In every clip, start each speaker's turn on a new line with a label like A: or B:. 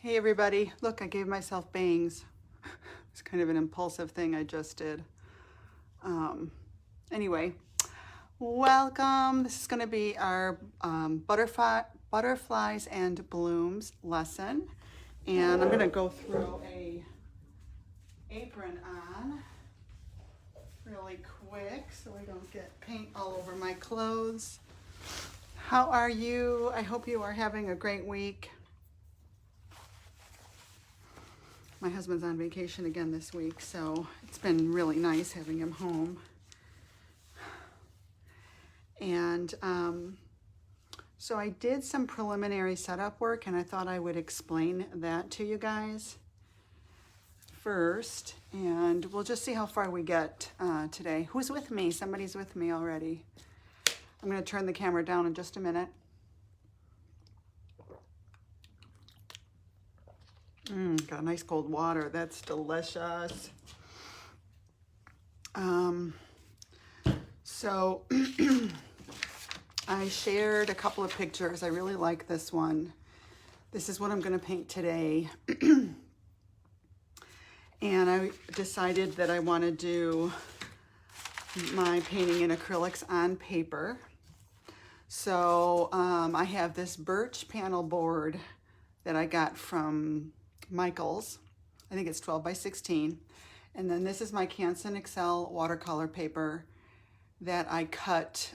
A: Hey everybody, look, I gave myself bangs. It's kind of an impulsive thing I just did. Anyway, welcome. This is going to be our butterflies and blooms lesson. And I'm going to go through a apron on really quick so I don't get paint all over my clothes. How are you? I hope you are having a great week. My husband's on vacation again this week, so it's been really nice having him home. And so I did some preliminary setup work, and I thought I would explain that to you guys first, and we'll just see how far we get today. Who's with me? Somebody's with me already. I'm going to turn the camera down in just a minute. Got a nice cold water. That's delicious. So I shared a couple of pictures. I really like this one. This is what I'm going to paint today. And I decided that I want to do my painting in acrylics on paper. So I have this birch panel board that I got from Michael's. I think it's 12 by 16. And then this is my Canson Excel watercolor paper that I cut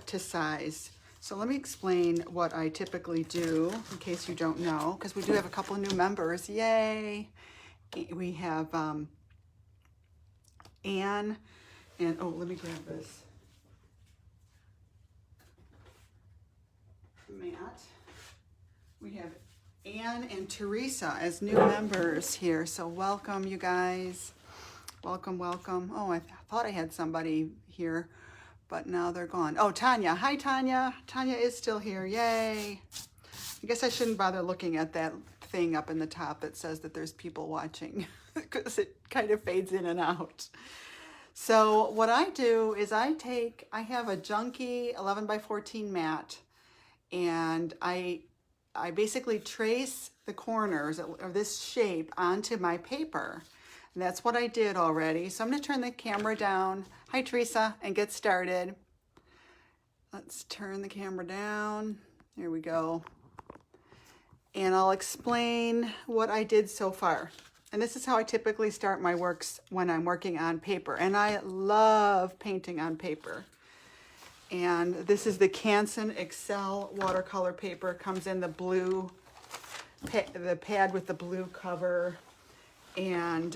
A: to size. So let me explain what I typically do in case you don't know, because we do have a couple of new members. Yay! We have Anne and, oh, let me grab this. Matt. We have Anne and Teresa as new members here. So welcome, you guys. Welcome, welcome. Oh, I thought I had somebody here, but now they're gone. Oh, Tanya. Hi, Tanya. Tanya is still here. Yay. I guess I shouldn't bother looking at that thing up in the top that says that there's people watching because it kind of fades in and out. So what I do is I have a junky 11 by 14 mat, and I basically trace the corners of this shape onto my paper. And that's what I did already. So I'm going to turn the camera down. Hi, Teresa, and get started. Let's turn the camera down. There we go. And I'll explain what I did so far. And this is how I typically start my works when I'm working on paper. And I love painting on paper. And this is the Canson Excel watercolor paper. Comes in the blue, the pad with the blue cover. And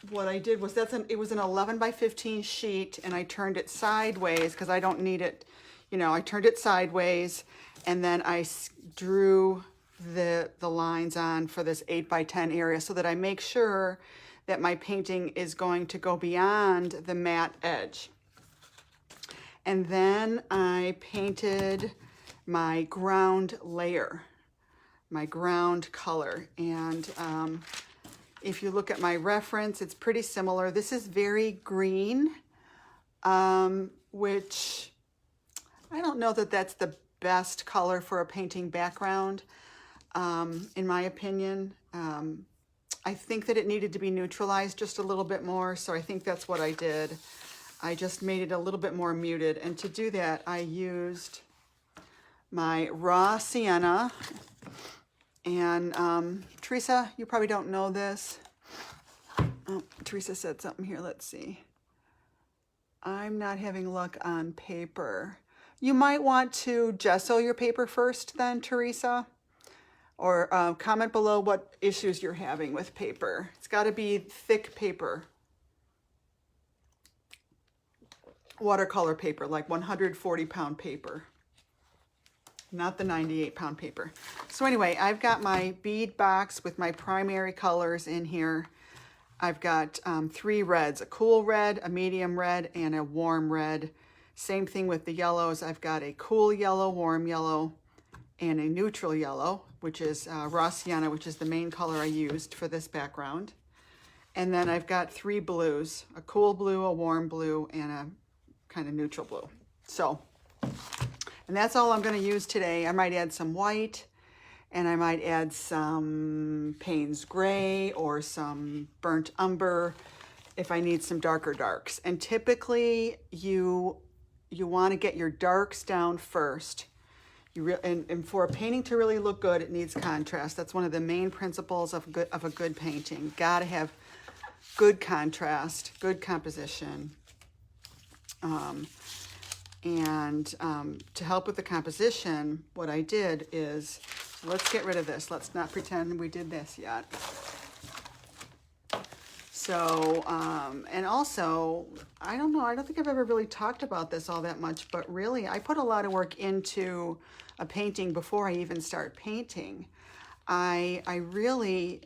A: what I did was it was an 11 by 15 sheet, and I turned it sideways because I don't need it. You know, I turned it sideways, and then I drew the lines on for this 8 by 10 area so that I make sure that my painting is going to go beyond the matte edge. And then I painted my ground layer, my ground color. And if you look at my reference, it's pretty similar. This is very green, which I don't know that that's the best color for a painting background, in my opinion. I think that it needed to be neutralized just a little bit more, so I think that's what I did. I just made it a little bit more muted, and to do that, I used my raw sienna. And Teresa, you probably don't know this. Oh, Teresa said something here. Let's see. I'm not having luck on paper. You might want to gesso your paper first then, Teresa. Or comment below what issues you're having with paper. It's got to be thick paper. Watercolor paper, like 140-pound paper. Not the 98-pound paper. So anyway, I've got my bead box with my primary colors in here. I've got 3 reds, a cool red, a medium red, and a warm red. Same thing with the yellows. I've got a cool yellow, warm yellow, and a neutral yellow, which is raw sienna, which is the main color I used for this background. And then I've got 3 blues, a cool blue, a warm blue, and a kind of neutral blue. So And that's all I'm going to use today. I might add some white, and I might add some Payne's Gray or some burnt umber if I need some darker darks. And typically you want to get your darks down first. And for a painting to really look good, it needs contrast. That's one of the main principles of a good painting. Got to have good contrast, good composition. To help with the composition, what I did is, let's get rid of this. Let's not pretend we did this yet. So, and also, I don't know, I don't think I've ever really talked about this all that much, but really, I put a lot of work into a painting before I even start painting. I really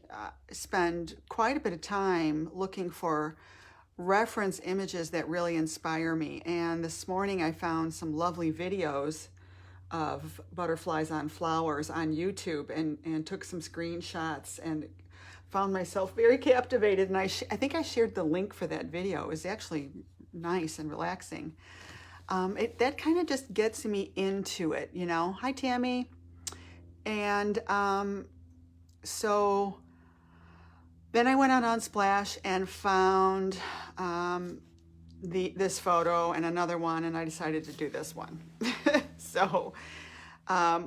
A: spend quite a bit of time looking for reference images that really inspire me. And this morning I found some lovely videos of butterflies on flowers on YouTube and took some screenshots and found myself very captivated. And I think I shared the link for that video. It was actually nice and relaxing. That kind of just gets me into it, you know. Hi, Tammy. And so then I went on Unsplash and found this photo and another one, and I decided to do this one. So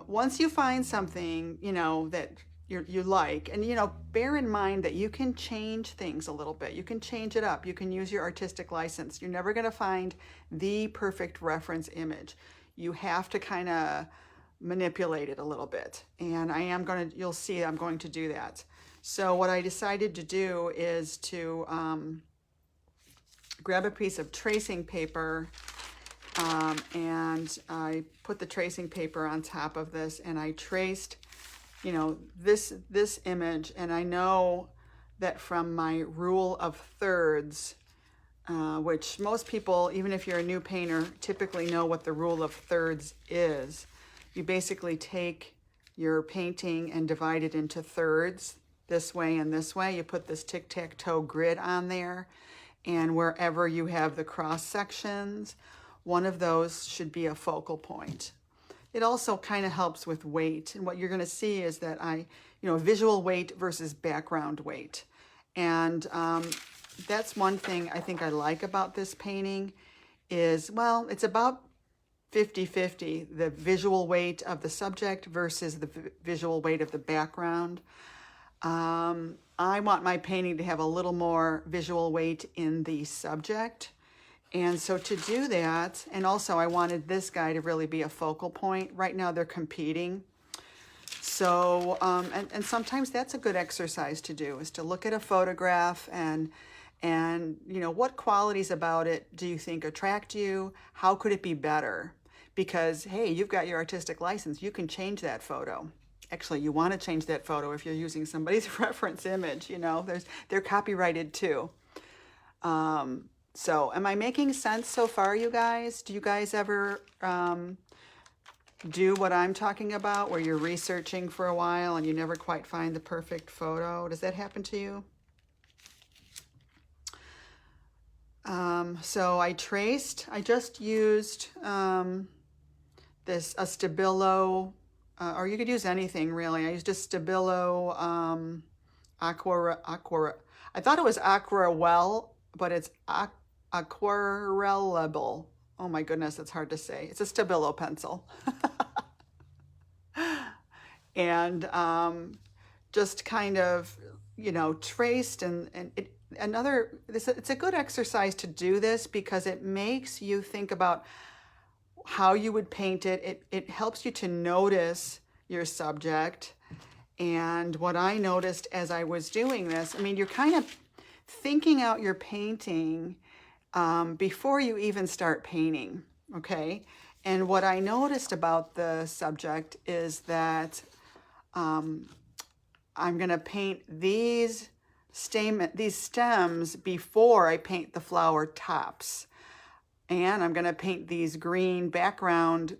A: once you find something, you know, that you like, and, you know, bear in mind that you can change things a little bit. You can change it up. You can use your artistic license. You're never going to find the perfect reference image. You have to kind of manipulate it a little bit. And you'll see I'm going to do that. So what I decided to do is to grab a piece of tracing paper, and I put the tracing paper on top of this, and I traced, you know, this image. And I know that from my rule of thirds, which most people, even if you're a new painter, typically know what the rule of thirds is. You basically take your painting and divide it into thirds, this way and this way. You put this tic-tac-toe grid on there, and wherever you have the cross sections, one of those should be a focal point. It also kind of helps with weight, and what you're going to see is that visual weight versus background weight. And that's one thing I think I like about this painting is, well, it's about 50-50, the visual weight of the subject versus the visual weight of the background. I want my painting to have a little more visual weight in the subject. And so to do that, and also I wanted this guy to really be a focal point. Right now they're competing. So, and sometimes that's a good exercise to do, is to look at a photograph and you know, what qualities about it do you think attract you? How could it be better? Because, hey, you've got your artistic license. You can change that photo. Actually, you want to change that photo if you're using somebody's reference image, you know, they're copyrighted too. So am I making sense so far, you guys? Do you guys ever do what I'm talking about, where you're researching for a while and you never quite find the perfect photo? Does that happen to you? So I just used a Stabilo, or you could use anything really. I used a Stabilo Aqua. I thought it was Aquarelle, but it's Aquarellable. Oh my goodness, it's hard to say. It's a Stabilo pencil. And just kind of, you know, traced, and it's a good exercise to do this because it makes you think about how you would paint it. It helps you to notice your subject. And what I noticed as I was doing this, I mean, you're kind of thinking out your painting before you even start painting, okay? And what I noticed about the subject is that I'm going to paint these stems before I paint the flower tops. And I'm going to paint these green background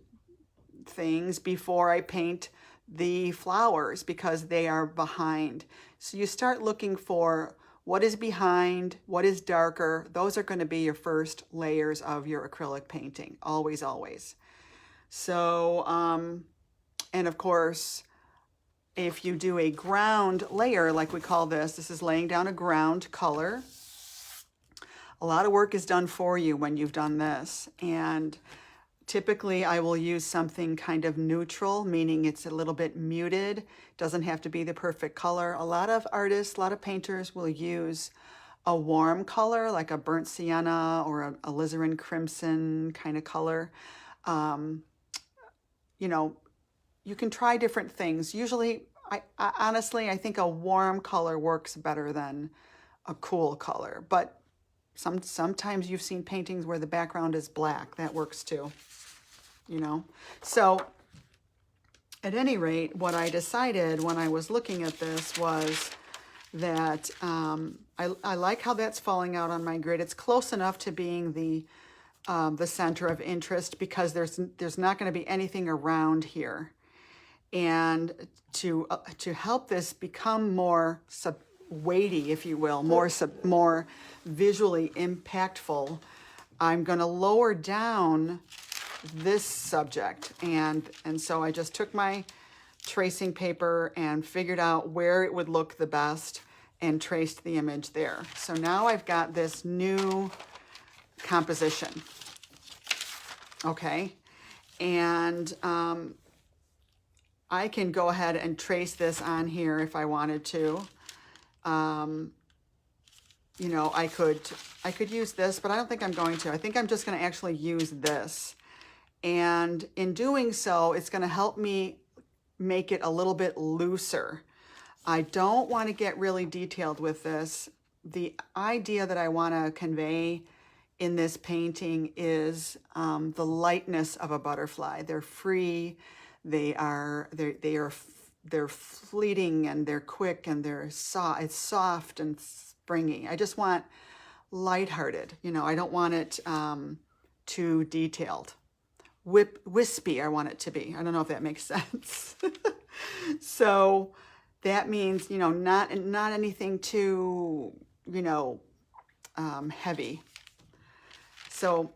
A: things before I paint the flowers because they are behind. So you start looking for what is behind, what is darker. Those are going to be your first layers of your acrylic painting, always, always. So, and of course, if you do a ground layer, like we call this is laying down a ground color. A lot of work is done for you when you've done this. And typically I will use something kind of neutral, meaning it's a little bit muted. Doesn't have to be the perfect color. A lot of artists, a lot of painters will use a warm color, like a burnt sienna or a alizarin crimson kind of color. You know, you can try different things. Usually, I honestly, I think a warm color works better than a cool color. But sometimes you've seen paintings where the background is black. That works too, you know. So at any rate, what I decided when I was looking at this was that I like how that's falling out on my grid. It's close enough to being the center of interest because there's not going to be anything around here. And to help this become more weighty, if you will, more visually impactful, I'm going to lower down this subject. And so I just took my tracing paper and figured out where it would look the best and traced the image there. So now I've got this new composition. Okay. And I can go ahead and trace this on here if I wanted to. You know, I could use this, but I don't think I'm going to. I think I'm just going to actually use this. And in doing so, it's going to help me make it a little bit looser. I don't want to get really detailed with this. The idea that I want to convey in this painting is the lightness of a butterfly. They're free. They're fleeting and they're quick and it's soft and springy. I just want lighthearted. You know, I don't want it too detailed. Wispy, I want it to be. I don't know if that makes sense. So that means, you know, not anything too, you know, heavy. So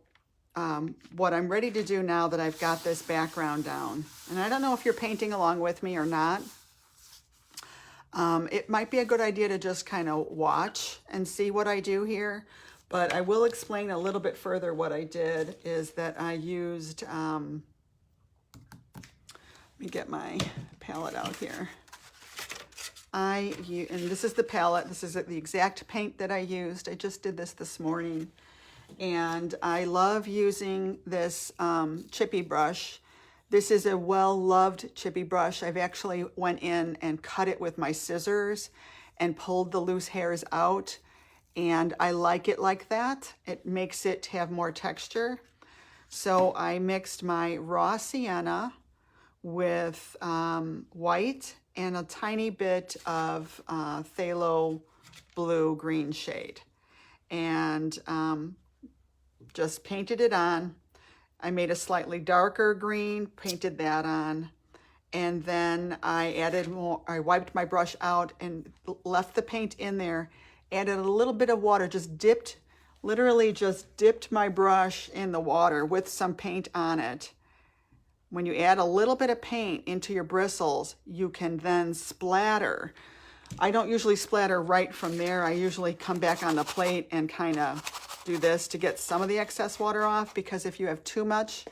A: what I'm ready to do now that I've got this background down, and I don't know if you're painting along with me or not, it might be a good idea to just kind of watch and see what I do here. But I will explain a little bit further. What I did is that I used, let me get my palette out here. And this is the palette. This is the exact paint that I used. I just did this morning. And I love using this chippy brush. This is a well-loved chippy brush. I've actually went in and cut it with my scissors and pulled the loose hairs out. And I like it like that. It makes it have more texture. So I mixed my raw sienna with white and a tiny bit of phthalo blue green shade. And just painted it on. I made a slightly darker green, painted that on. And then I added more, I wiped my brush out and left the paint in there. Added a little bit of water, literally just dipped my brush in the water with some paint on it. When you add a little bit of paint into your bristles, you can then splatter. I don't usually splatter right from there. I usually come back on the plate and kind of do this to get some of the excess water off, because if you have too much,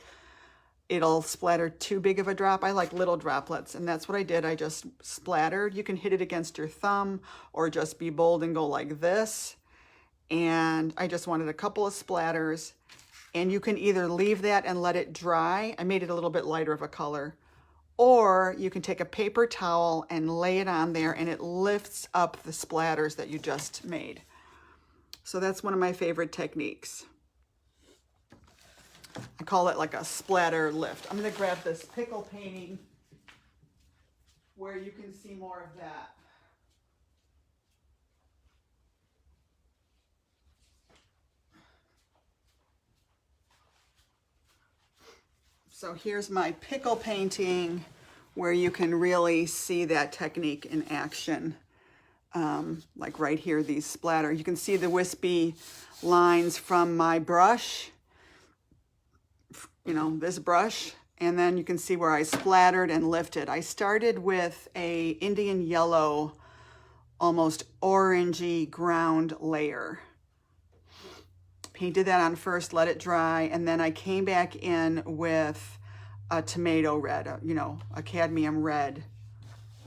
A: it'll splatter too big of a drop. I like little droplets, and that's what I did. I just splattered. You can hit it against your thumb or just be bold and go like this. And I just wanted a couple of splatters. And you can either leave that and let it dry. I made it a little bit lighter of a color. Or you can take a paper towel and lay it on there, and it lifts up the splatters that you just made. So that's one of my favorite techniques. I call it like a splatter lift. I'm going to grab this pickle painting where you can see more of that. So here's my pickle painting where you can really see that technique in action. Like right here, these splatter. You can see the wispy lines from my brush. You know, this brush, And then you can see where I splattered and lifted. I started with a Indian yellow, almost orangey ground layer. Painted that on first, let it dry, and then I came back in with a tomato red, you know, a cadmium red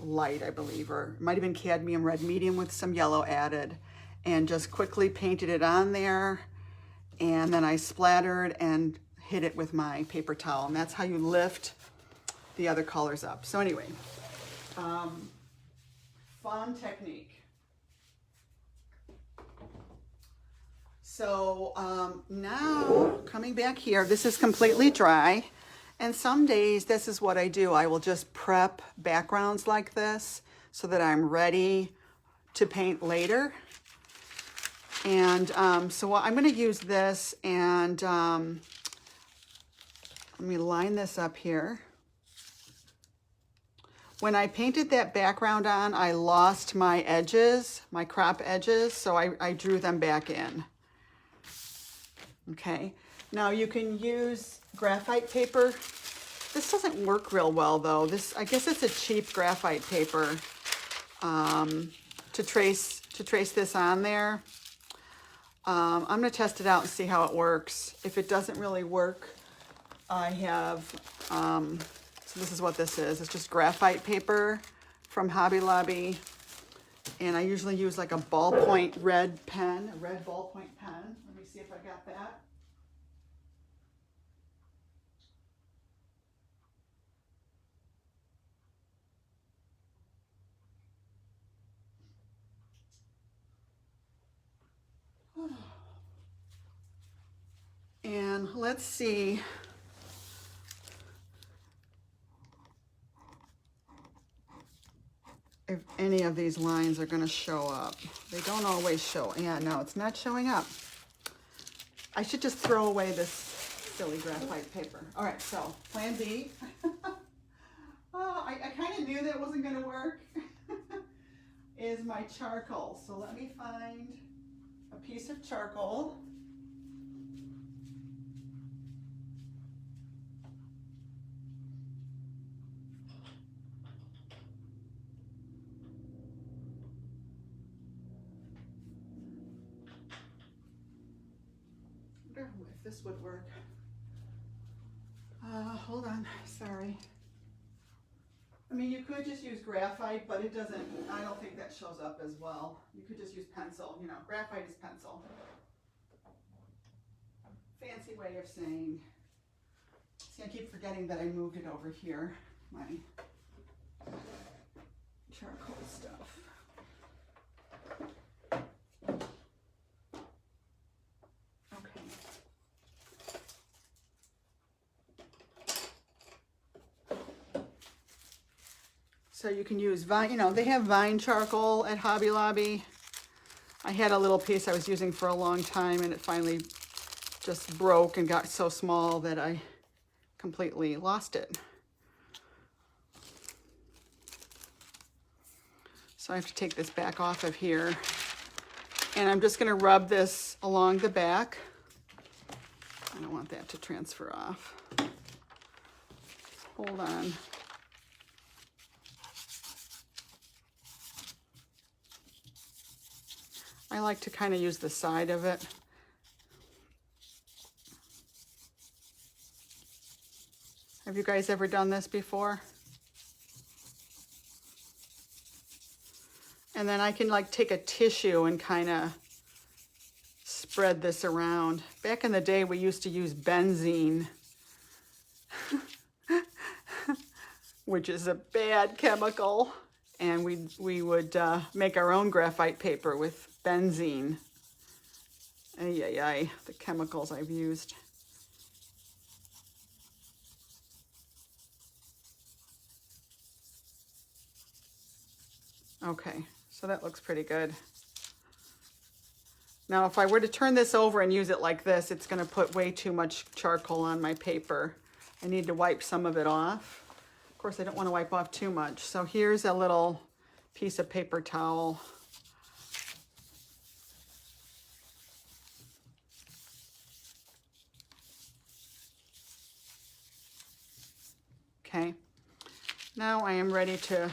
A: light, I believe, or it might have been cadmium red medium with some yellow added, and just quickly painted it on there. And then I splattered and hit it with my paper towel, and that's how you lift the other colors up. So anyway, fun technique. So now coming back here, this is completely dry, and some days this is what I do. I will just prep backgrounds like this so that I'm ready to paint later. And so I'm going to use this, and let me line this up here. When I painted that background on, I lost my edges, my crop edges, so I drew them back in. Okay, now you can use graphite paper. This doesn't work real well though. I guess it's a cheap graphite paper to trace this on there. I'm gonna test it out and see how it works. If it doesn't really work, I have, so this is what this is. It's just graphite paper from Hobby Lobby. And I usually use like a ballpoint red pen, a red ballpoint pen. Let me see if I got that. And let's see. If any of these lines are going to show up. They don't always show. Yeah, no, it's not showing up. I should just throw away this silly graphite paper. All right, so plan B. Oh, I kind of knew that it wasn't going to work. Is my charcoal. So let me find a piece of charcoal. I wonder if this would work. Hold on, sorry. I mean, you could just use graphite, but it doesn't, I don't think that shows up as well. You could just use pencil, you know, graphite is pencil. Fancy way of saying, see, I keep forgetting that I moved it over here, my charcoal stuff. Okay. So you can use vine, you know, they have vine charcoal at Hobby Lobby. I had a little piece I was using for a long time, and it finally just broke and got so small that I completely lost it. So I have to take this back off of here. And I'm just gonna rub this along the back. I don't want that to transfer off. Hold on. I like to kind of use the side of it. Have you guys ever done this before? And then I can like take a tissue and kind of spread this around. Back in the day, we used to use benzene, which is a bad chemical. And we would make our own graphite paper with benzene. Ay, ay, ay, the chemicals I've used. Okay, so that looks pretty good. Now, if I were to turn this over and use it like this, it's gonna put way too much charcoal on my paper. I need to wipe some of it off. Of course, I don't wanna wipe off too much. So here's a little piece of paper towel. Okay, now I am ready to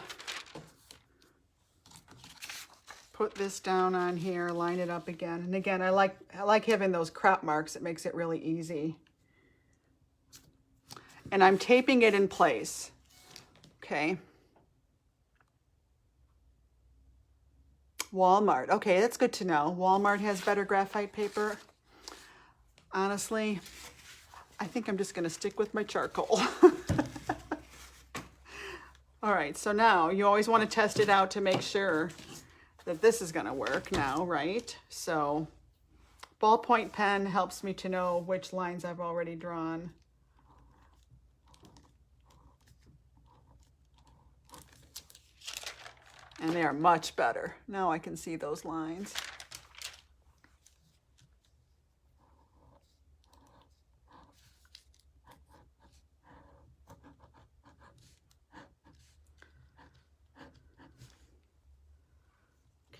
A: put this down on here, line it up again. And again, I like having those crop marks. It makes it really easy. And I'm taping it in place. Okay. Walmart. Okay, that's good to know. Walmart has better graphite paper. Honestly, I think I'm just going to stick with my charcoal. All right, so now you always want to test it out to make sure that this is going to work now, right? So ballpoint pen helps me to know which lines I've already drawn. And they are much better. Now I can see those lines.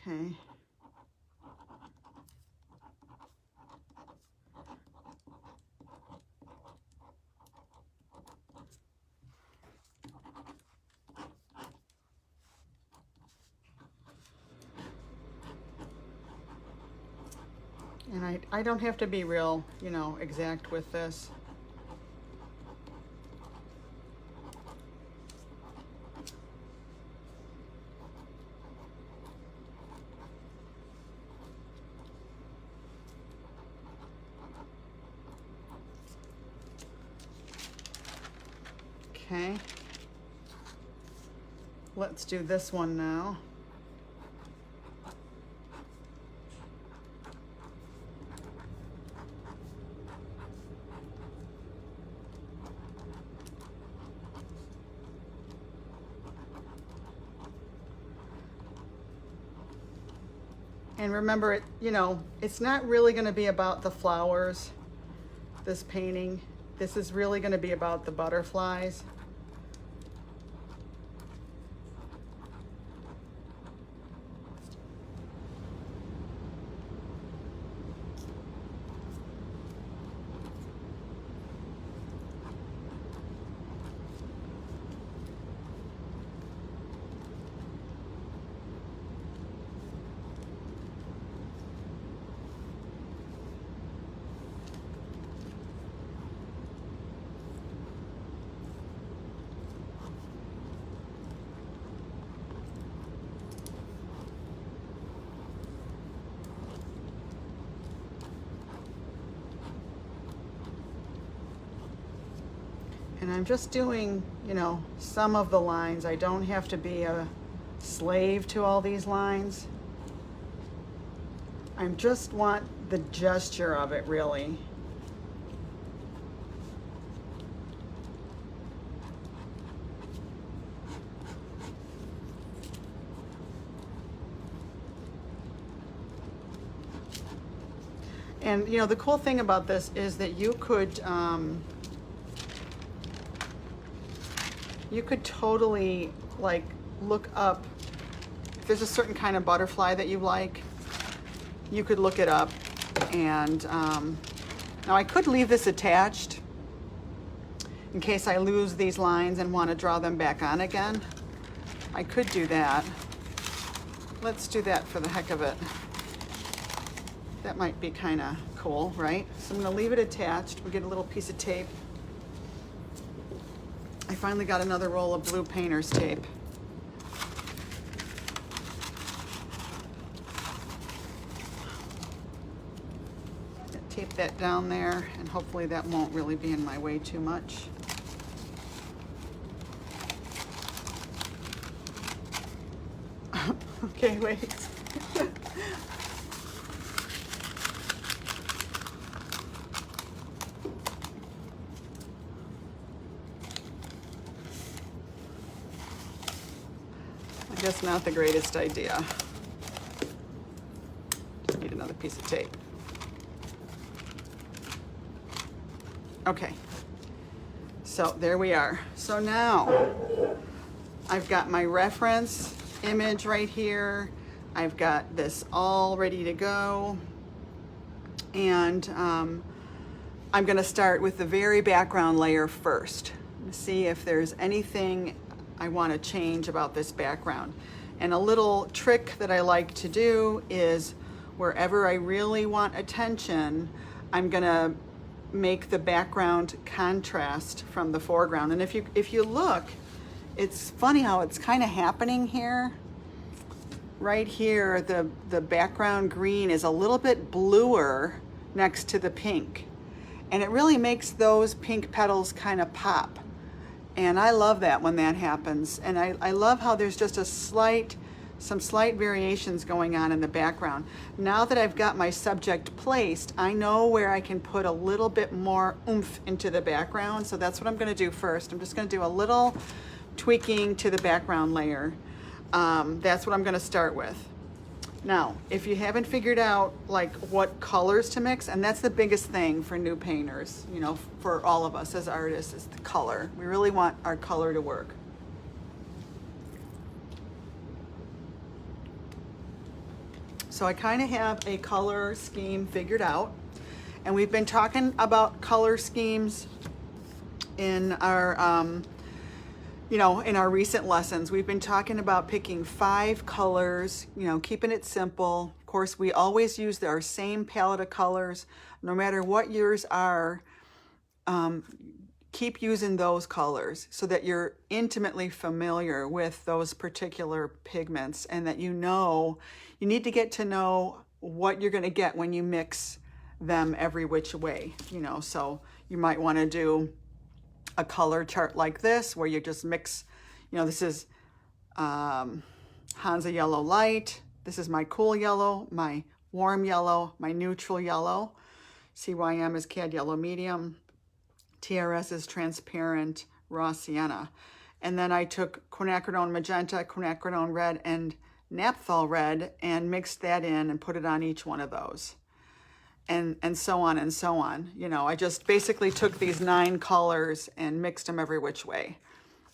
A: Okay. And I don't have to be real, you know, exact with this. Okay. Let's do this one now. And remember, it, you know, it's not really going to be about the flowers, this painting. This is really going to be about the butterflies. And I'm just doing, you know, some of the lines. I don't have to be a slave to all these lines. I just want the gesture of it, really. And, you know, the cool thing about this is that you could totally, like, look up, if there's a certain kind of butterfly that you like, you could look it up. And now I could leave this attached in case I lose these lines and want to draw them back on again. I could do that. Let's do that for the heck of it. That might be kind of cool, right? So I'm going to leave it attached. We get a little piece of tape. I finally got another roll of blue painter's tape. Tape that down there, and hopefully that won't really be in my way too much. Okay, wait. I guess not the greatest idea. Just need another piece of tape. Okay, so there we are. So now I've got my reference image right here. I've got this all ready to go. And I'm gonna start with the very background layer first. see if there's anything I want to change about this background. And a little trick that I like to do is wherever I really want attention, I'm gonna make the background contrast from the foreground. And if you look, it's funny how it's kind of happening here. Right here, the background green is a little bit bluer next to the pink. And it really makes those pink petals kind of pop. And I love that when that happens. And I love how there's just some slight variations going on in the background. Now that I've got my subject placed, I know where I can put a little bit more oomph into the background. So that's what I'm gonna do first. I'm just gonna do a little tweaking to the background layer. That's what I'm gonna start with. Now, if you haven't figured out like what colors to mix, and that's the biggest thing for new painters, you know, for all of us as artists, is the color. We really want our color to work. So I kind of have a color scheme figured out, and we've been talking about color schemes in our, you know, in our recent lessons. We've been talking about picking 5 colors, you know, keeping it simple. Of course, we always use our same palette of colors, no matter what yours are. Keep using those colors so that you're intimately familiar with those particular pigments, and that you need to get to know what you're going to get when you mix them every which way, you know. So you might want to do a color chart like this, where you just mix, you know, this is Hansa Yellow Light, this is my cool yellow, my warm yellow, my neutral yellow, CYM is Cad Yellow Medium, TRS is Transparent Raw Sienna. And then I took quinacridone Magenta, quinacridone Red, and Naphthol Red, and mixed that in and put it on each one of those. And so on and so on. You know, I just basically took these 9 colors and mixed them every which way,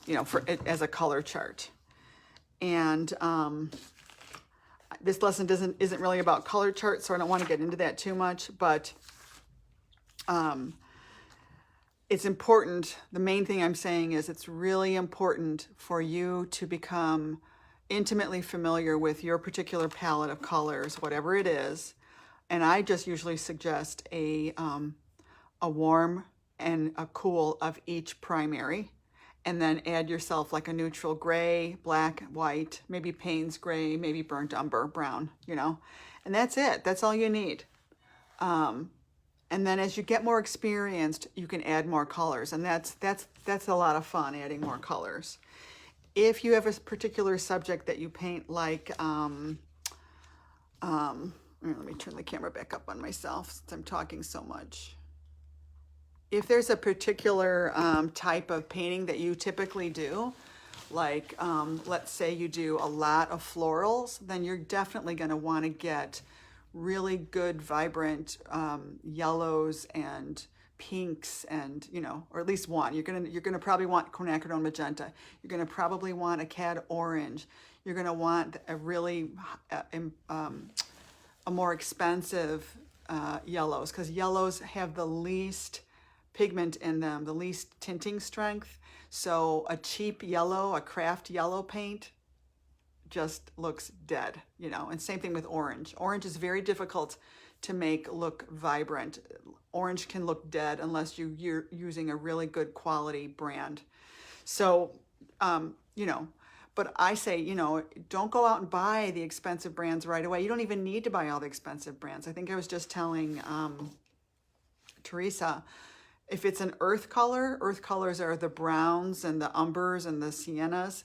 A: you know, for it as a color chart. And this lesson isn't really about color charts, so I don't want to get into that too much, but it's important. The main thing I'm saying is it's really important for you to become intimately familiar with your particular palette of colors, whatever it is. And I just usually suggest a warm and a cool of each primary, and then add yourself like a neutral gray, black, white, maybe Payne's gray, maybe burnt umber, brown, you know, and that's it. That's all you need. And then as you get more experienced, you can add more colors, and that's a lot of fun, adding more colors. If you have a particular subject that you paint, like let me turn the camera back up on myself since I'm talking so much. If there's a particular type of painting that you typically do, like let's say you do a lot of florals, then you're definitely going to want to get really good, vibrant yellows and pinks, and, you know, or at least one. You're gonna probably want quinacridone Magenta. You're gonna probably want a Cad Orange. You're gonna want a really a more expensive yellows, because yellows have the least pigment in them, the least tinting strength. So a cheap yellow, a craft yellow paint, just looks dead, you know. And same thing with orange. Orange is very difficult to make look vibrant. Orange can look dead unless you're using a really good quality brand. So, you know, but I say, you know, don't go out and buy the expensive brands right away. You don't even need to buy all the expensive brands. I think I was just telling Teresa, if it's an earth colors are the browns and the umbers and the siennas.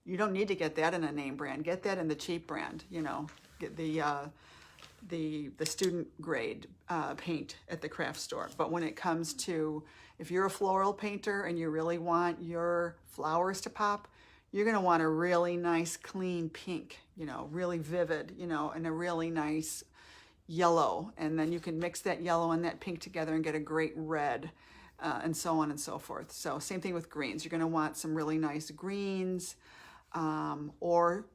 A: You don't need to get that in a name brand. Get that in the cheap brand, you know. Get the student grade paint at the craft store. But when it comes to, if you're a floral painter and you really want your flowers to pop, you're gonna want a really nice clean pink, you know, really vivid, you know, and a really nice yellow. And then you can mix that yellow and that pink together and get a great red, and so on and so forth. So same thing with greens. You're gonna want some really nice greens, or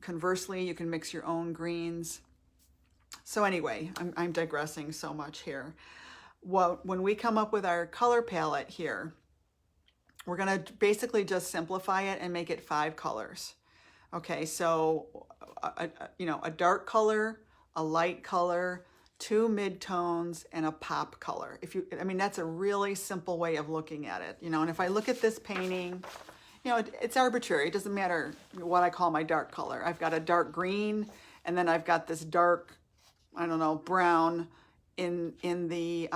A: conversely, you can mix your own greens. So anyway, I'm digressing so much here. Well, when we come up with our color palette here, we're gonna basically just simplify it and make it 5 colors. Okay, so you know, a dark color, a light color, 2 midtones, and a pop color. If you, I mean, that's a really simple way of looking at it, you know. And if I look at this painting, you know, it's arbitrary. It doesn't matter what I call my dark color. I've got a dark green, and then I've got this dark, I don't know, brown in the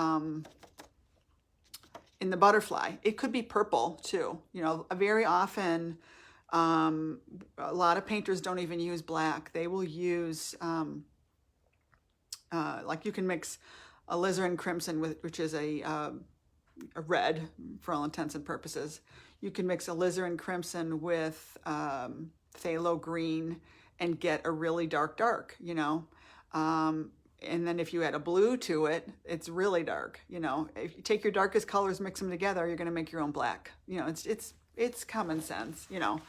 A: butterfly. It could be purple too. You know, very often, a lot of painters don't even use black. They will use, like you can mix alizarin crimson with, which is a red for all intents and purposes. You can mix alizarin crimson with phthalo green and get a really dark, you know. And then if you add a blue to it, it's really dark, you know. If you take your darkest colors, mix them together, you're going to make your own black. You know, it's common sense, you know.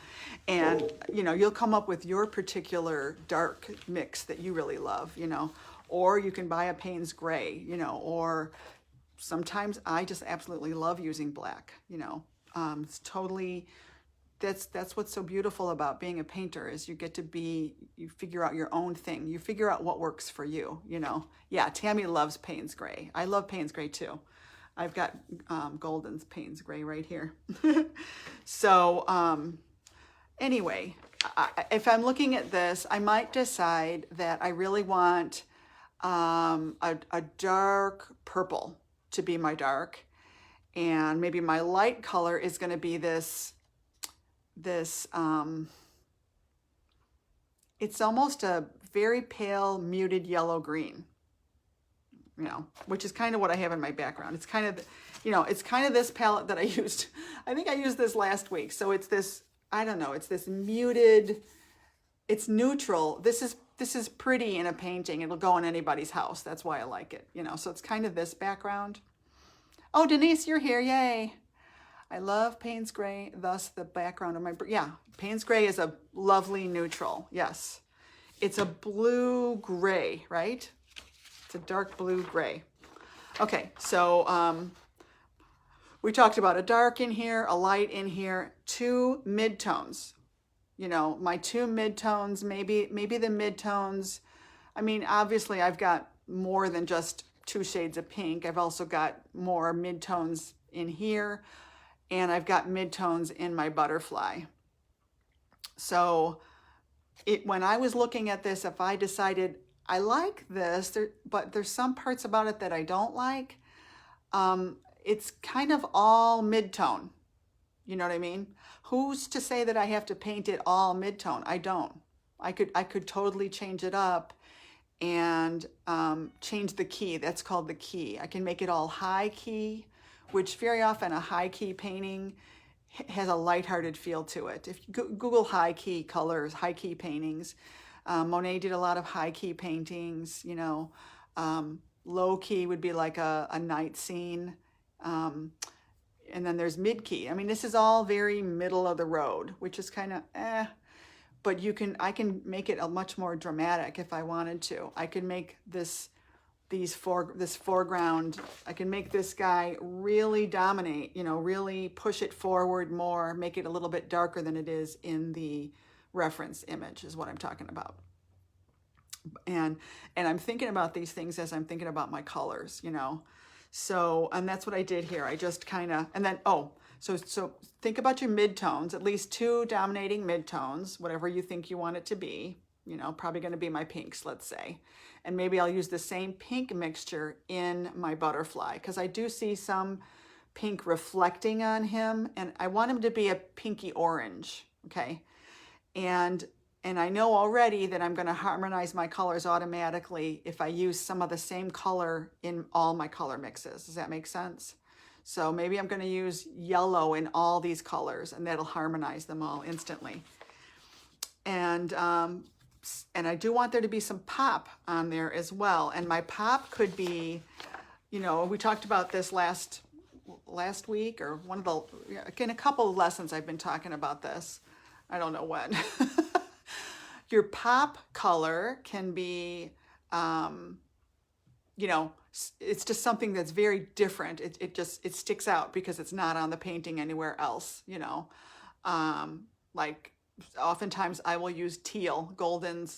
A: And, you know, you'll come up with your particular dark mix that you really love, you know. Or you can buy a Payne's Gray, you know, or sometimes I just absolutely love using black, you know. It's totally, that's what's so beautiful about being a painter, is you get to be, you figure out your own thing. You figure out what works for you, you know. Yeah, Tammy loves Payne's Gray. I love Payne's Gray too. I've got Golden's Payne's Gray right here. So anyway, if I'm looking at this, I might decide that I really want a dark purple to be my dark. And maybe my light color is going to be this, it's almost a very pale muted yellow green, you know, which is kind of what I have in my background. It's kind of, you know, it's kind of this palette that I used. I think I used this last week. So it's this, I don't know, it's this muted, it's neutral. This is pretty in a painting. It'll go in anybody's house. That's why I like it, you know. So it's kind of this background. Oh, Denise, you're here. Yay. I love Payne's Gray, thus the background of my, yeah, Payne's Gray is a lovely neutral. Yes. It's a blue-gray, right? It's a dark blue-gray. Okay, so we talked about a dark in here, a light in here, 2 midtones. You know, my 2 midtones, maybe the midtones. I mean, obviously I've got more than just 2 shades of pink. I've also got more midtones in here, and I've got midtones in my butterfly. So when I was looking at this, if I decided I like this, but there's some parts about it that I don't like, it's kind of all midtone. You know what I mean? Who's to say that I have to paint it all midtone? I don't. I could totally change it up and change the key. That's called the key. I can make it all high key, which very often a high key painting has a lighthearted feel to it. If you Google high key colors, high key paintings, Monet did a lot of high key paintings, you know. Low key would be like a night scene. And then there's mid key. I mean, this is all very middle of the road, which is kind of but I can make it a much more dramatic if I wanted to. I can make this foreground, I can make this guy really dominate, you know, really push it forward more, make it a little bit darker than it is in the reference image, is what I'm talking about. And I'm thinking about these things as I'm thinking about my colors, you know. So, and that's what I did here. I just kind of, and then, so think about your midtones, at least 2 dominating midtones, whatever you think you want it to be, you know, probably going to be my pinks, let's say. And maybe I'll use the same pink mixture in my butterfly, because I do see some pink reflecting on him, and I want him to be a pinky orange, okay? And I know already that I'm going to harmonize my colors automatically if I use some of the same color in all my color mixes. Does that make sense? So maybe I'm going to use yellow in all these colors, and that'll harmonize them all instantly. And I do want there to be some pop on there as well. And my pop could be, you know, we talked about this last week, or in a couple of lessons I've been talking about this. I don't know when. Your pop color can be, you know, it's just something that's very different. It sticks out because it's not on the painting anywhere else, you know. Like oftentimes I will use teal. Golden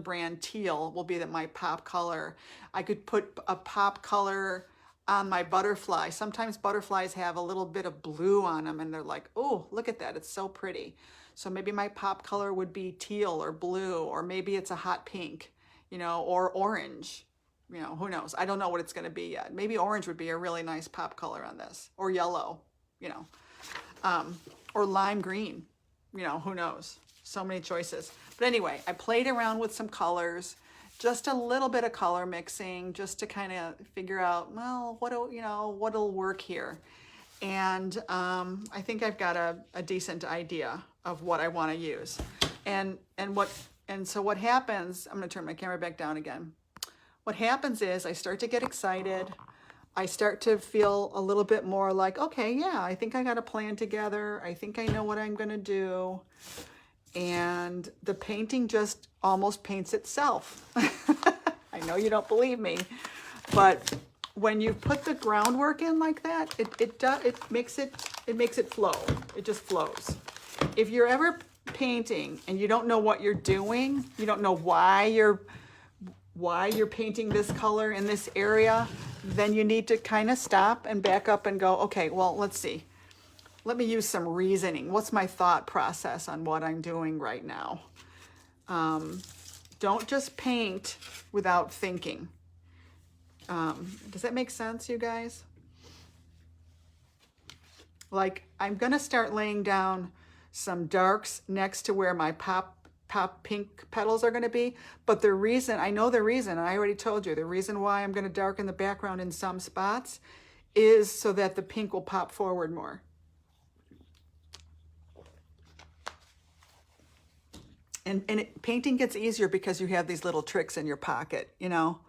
A: brand teal will be my pop color. I could put a pop color on my butterfly. Sometimes butterflies have a little bit of blue on them and they're like, oh, look at that, it's so pretty. So maybe my pop color would be teal or blue, or maybe it's a hot pink, you know, or orange. You know, who knows? I don't know what it's going to be yet. Maybe orange would be a really nice pop color on this, or yellow, you know, or lime green, you know, who knows? So many choices. But anyway, I played around with some colors, just a little bit of color mixing, just to kind of figure out, well, what'll work here. And I think I've got a decent idea of what I want to use. And so what happens, I'm going to turn my camera back down again. What happens is I start to get excited. I start to feel a little bit more like, okay, yeah, I think I got a plan together. I think I know what I'm going to do. And the painting just almost paints itself. I know you don't believe me, but when you put the groundwork in like that, it makes it flow. It just flows. If you're ever painting and you don't know what you're doing, you don't know why you're painting this color in this area, then you need to kind of stop and back up and go, okay, well, let's see. Let me use some reasoning. What's my thought process on what I'm doing right now? Don't just paint without thinking. Does that make sense, you guys? Like, I'm gonna start laying down some darks next to where my pop pink petals are going to be, but the reason, I know the reason, and I already told you, the reason why I'm going to darken the background in some spots is so that the pink will pop forward more. And painting gets easier because you have these little tricks in your pocket, you know.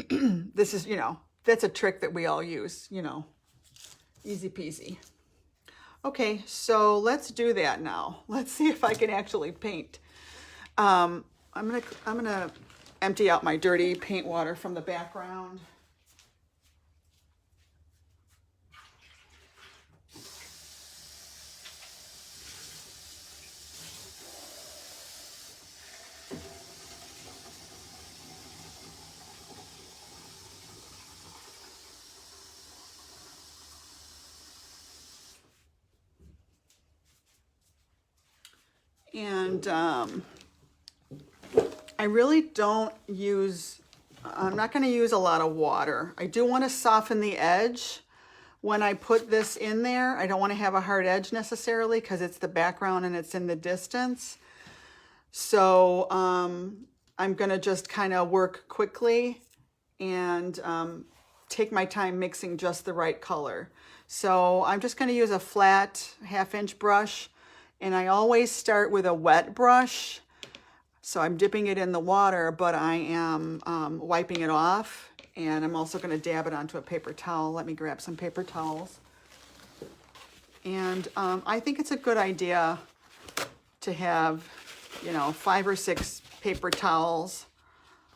A: This is, you know, that's a trick that we all use, you know, easy peasy. Okay, so let's do that now. Let's see if I can actually paint. I'm gonna empty out my dirty paint water from the background. And I really don't use, I'm not going to use a lot of water. I do want to soften the edge when I put this in there. I don't want to have a hard edge necessarily because it's the background and it's in the distance. So I'm going to just kind of work quickly and take my time mixing just the right color. So I'm just going to use a flat 1/2-inch brush. And I always start with a wet brush. So I'm dipping it in the water, but I am wiping it off. And I'm also going to dab it onto a paper towel. Let me grab some paper towels. And I think it's a good idea to have, you know, 5 or 6 paper towels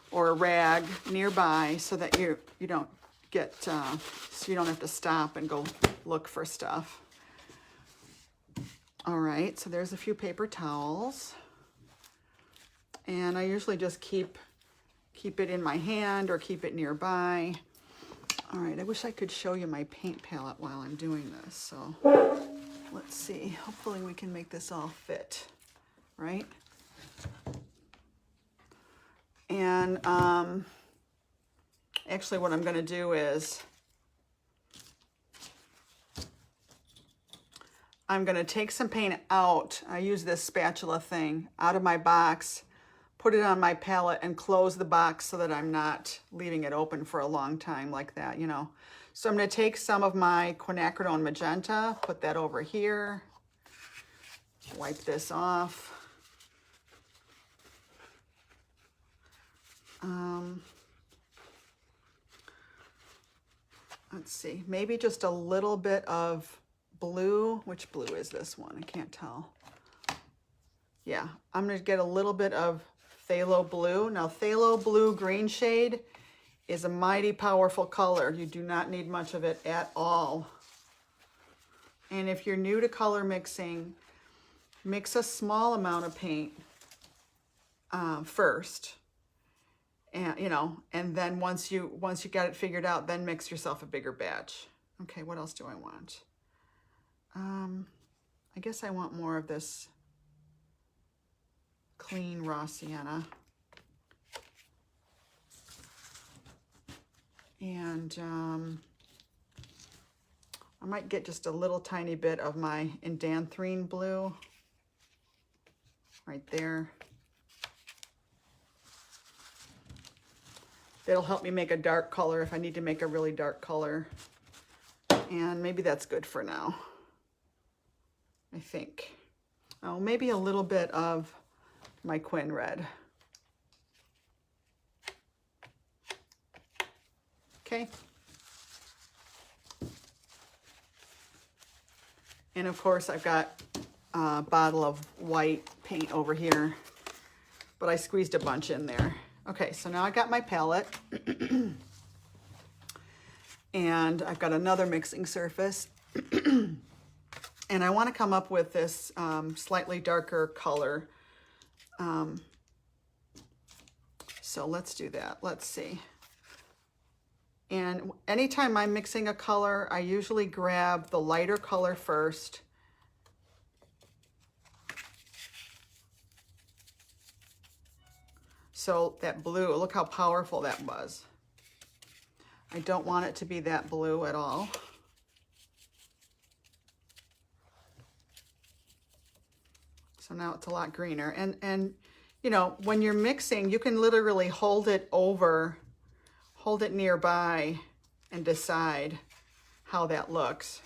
A: or a rag nearby so that you don't get, so you don't have to stop and go look for stuff. All right, so there's a few paper towels. And I usually just keep it in my hand or keep it nearby. All right, I wish I could show you my paint palette while I'm doing this. So let's see, hopefully we can make this all fit, right? And actually what I'm gonna do is I'm going to take some paint out. I use this spatula thing out of my box, put it on my palette and close the box so that I'm not leaving it open for a long time like that, you know. So I'm going to take some of my quinacridone magenta, put that over here, wipe this off. Let's see, maybe just a little bit of blue. Which blue is this one? I can't tell. Yeah, I'm going to get a little bit of Phthalo Blue. Now, Phthalo Blue green shade is a mighty powerful color. You do not need much of it at all. And if you're new to color mixing, mix a small amount of paint first. And and then once you got it figured out, then mix yourself a bigger batch. Okay, what else do I want? I guess I want more of this clean raw sienna. And I might get just a little tiny bit of my Indanthrene blue right there. It'll help me make a dark color if I need to make a really dark color. And maybe that's good for now, I think. Oh, maybe a little bit of my Quin Red. Okay. And of course I've got a bottle of white paint over here, but I squeezed a bunch in there. Okay, so now I got my palette and I've got another mixing surface and I want to come up with this slightly darker color. So let's do that. Let's see. And anytime I'm mixing a color, I usually grab the lighter color first. So that blue, look how powerful that was. I don't want it to be that blue at all. So now it's a lot greener. And you know, when you're mixing, you can literally hold it nearby and decide how that looks.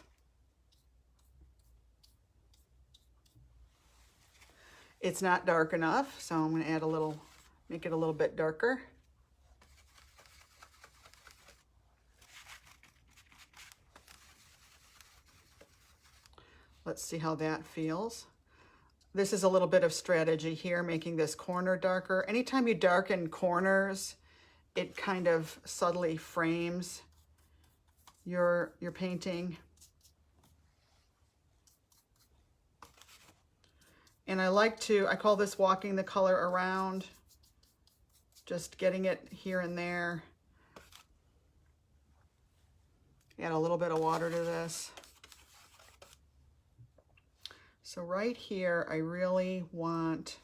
A: It's not dark enough, so I'm going to add a little, make it a little bit darker. Let's see how that feels. This is a little bit of strategy here, making this corner darker. Anytime you darken corners, it kind of subtly frames your painting. And I call this walking the color around, just getting it here and there. Add a little bit of water to this. So right here, I really want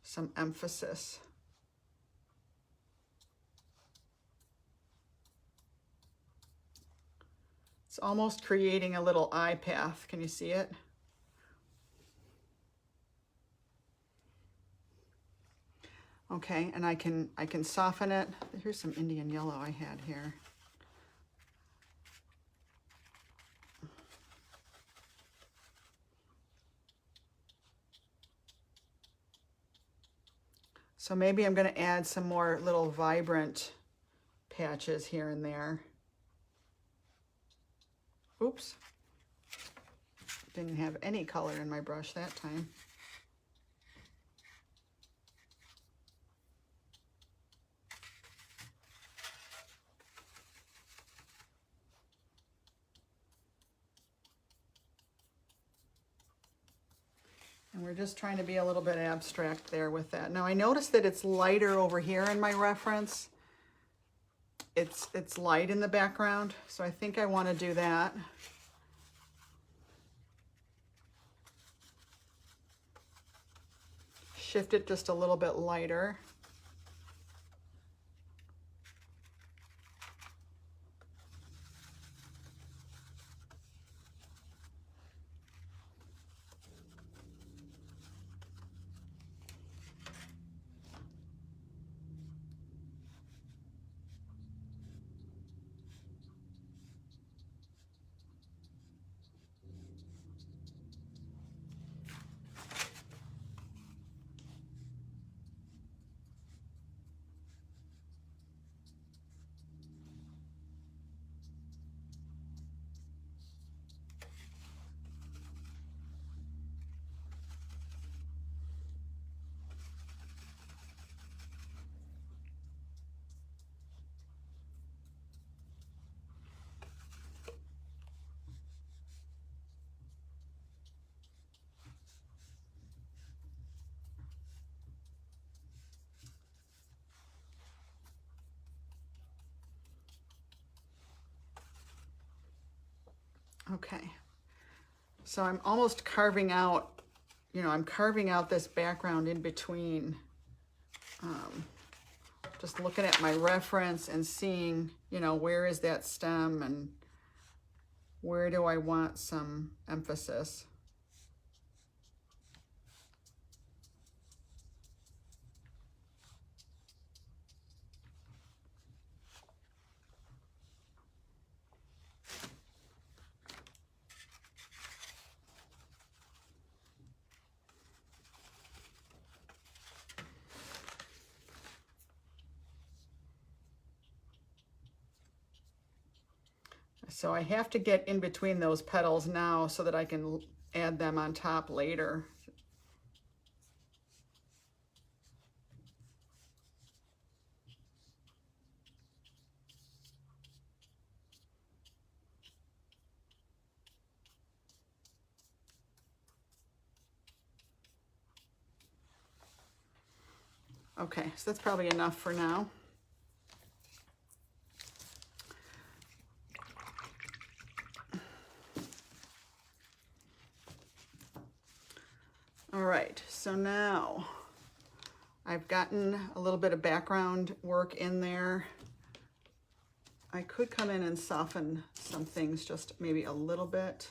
A: some emphasis. It's almost creating a little eye path. Can you see it? Okay, and I can soften it. Here's some Indian yellow I had here. So maybe I'm going to add some more little vibrant patches here and there. Oops. Didn't have any color in my brush that time. And we're just trying to be a little bit abstract there with that. Now I noticed that it's lighter over here in my reference. It's light in the background, so I think I want to do that. Shift it just a little bit lighter. Okay, so I'm almost carving out, you know, I'm carving out this background in between, just looking at my reference and seeing, you know, where is that stem and where do I want some emphasis. So I have to get in between those petals now so that I can add them on top later. Okay, so that's probably enough for now. All right, so now I've gotten a little bit of background work in there. I could come in and soften some things just maybe a little bit.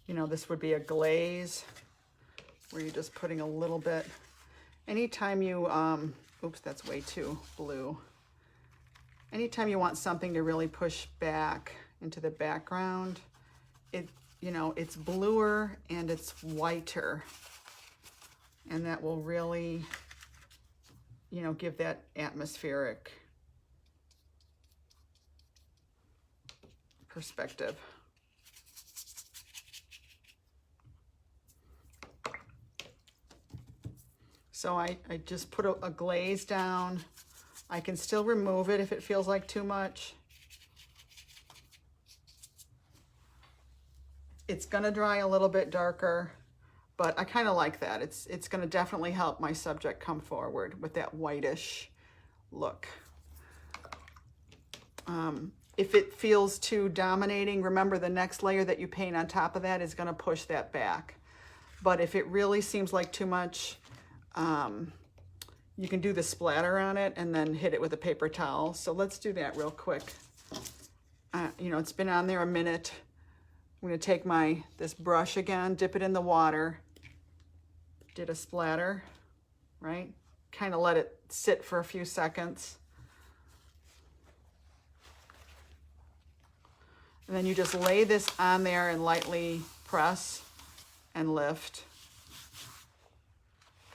A: You know, this would be a glaze where you're just putting a little bit. Anytime you, oops, that's way too blue. Anytime you want something to really push back into the background, you know, it's bluer and it's whiter. And that will really, you know, give that atmospheric perspective. So I just put a glaze down. I can still remove it if it feels like too much. It's gonna dry a little bit darker, but I kind of like that. It's gonna definitely help my subject come forward with that whitish look. If it feels too dominating, remember the next layer that you paint on top of that is gonna push that back. But if it really seems like too much, you can do the splatter on it and then hit it with a paper towel. So let's do that real quick. You know, it's been on there a minute. I'm gonna take this brush again, dip it in the water, did a splatter, right? Kind of let it sit for a few seconds. And then you just lay this on there and lightly press and lift.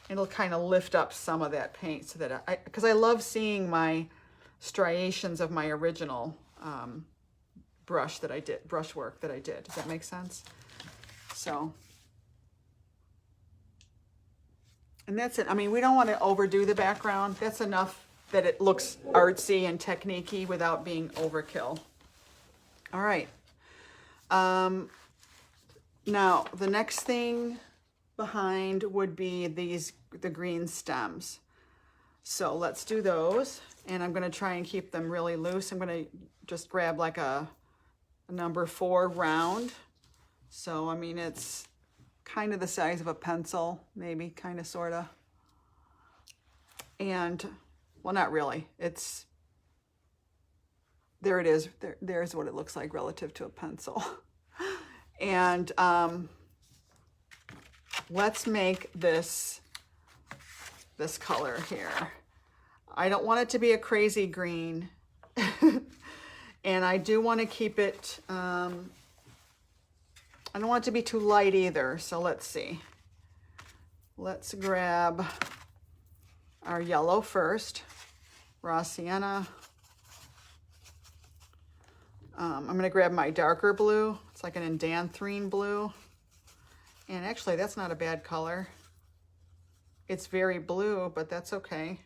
A: It'll kind of lift up some of that paint so that because I love seeing my striations of my original brushwork that I did. Does that make sense? So, and that's it. I mean, we don't want to overdo the background. That's enough that it looks artsy and technique-y without being overkill. All right. Now, the next thing behind would be the green stems. So let's do those. And I'm going to try and keep them really loose. I'm going to just grab like a number 4 round. So, I mean, it's kind of the size of a pencil, maybe, kind of, sort of. And, well, not really. There it is. There's what it looks like relative to a pencil. And let's make this color here. I don't want it to be a crazy green. And I do want to keep it, I don't want it to be too light either. So let's see. Let's grab our yellow first, raw sienna. I'm going to grab my darker blue. It's like an indanthrine blue. And actually, that's not a bad color. It's very blue, but that's okay.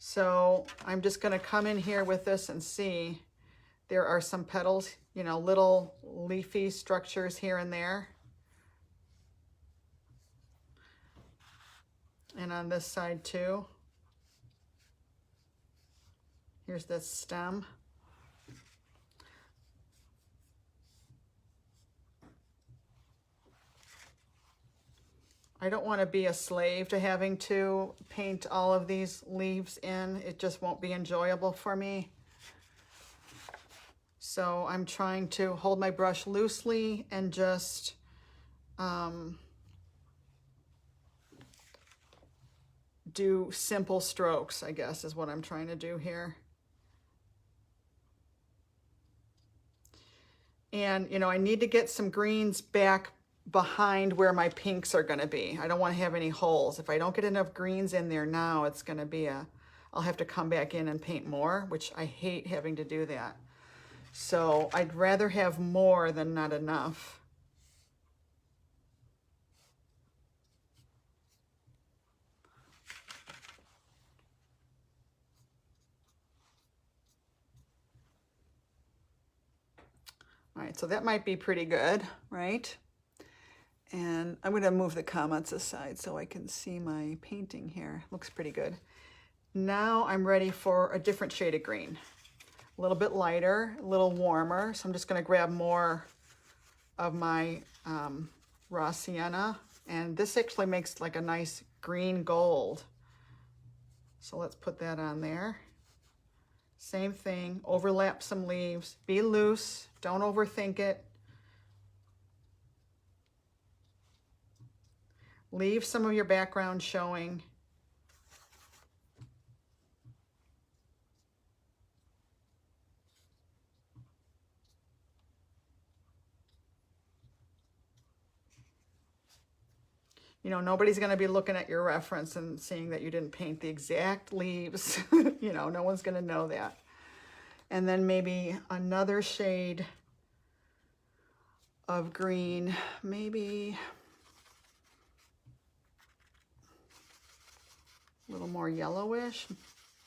A: So I'm just going to come in here with this and see. There are some petals, you know, little leafy structures here and there. And on this side too. Here's this stem. I don't want to be a slave to having to paint all of these leaves in. It just won't be enjoyable for me. So I'm trying to hold my brush loosely and just do simple strokes, I guess, is what I'm trying to do here. And, you know, I need to get some greens back behind where my pinks are going to be. I don't want to have any holes. If I don't get enough greens in there now, it's going to be I'll have to come back in and paint more, which I hate having to do that. So I'd rather have more than not enough. All right, so that might be pretty good, right? And I'm going to move the comments aside so I can see my painting here. Looks pretty good. Now I'm ready for a different shade of green. A little bit lighter, a little warmer. So I'm just going to grab more of my raw sienna. And this actually makes like a nice green gold. So let's put that on there. Same thing, overlap some leaves. Be loose, don't overthink it. Leave some of your background showing. You know, nobody's going to be looking at your reference and seeing that you didn't paint the exact leaves. You know, no one's going to know that. And then maybe another shade of green, maybe a little more yellowish.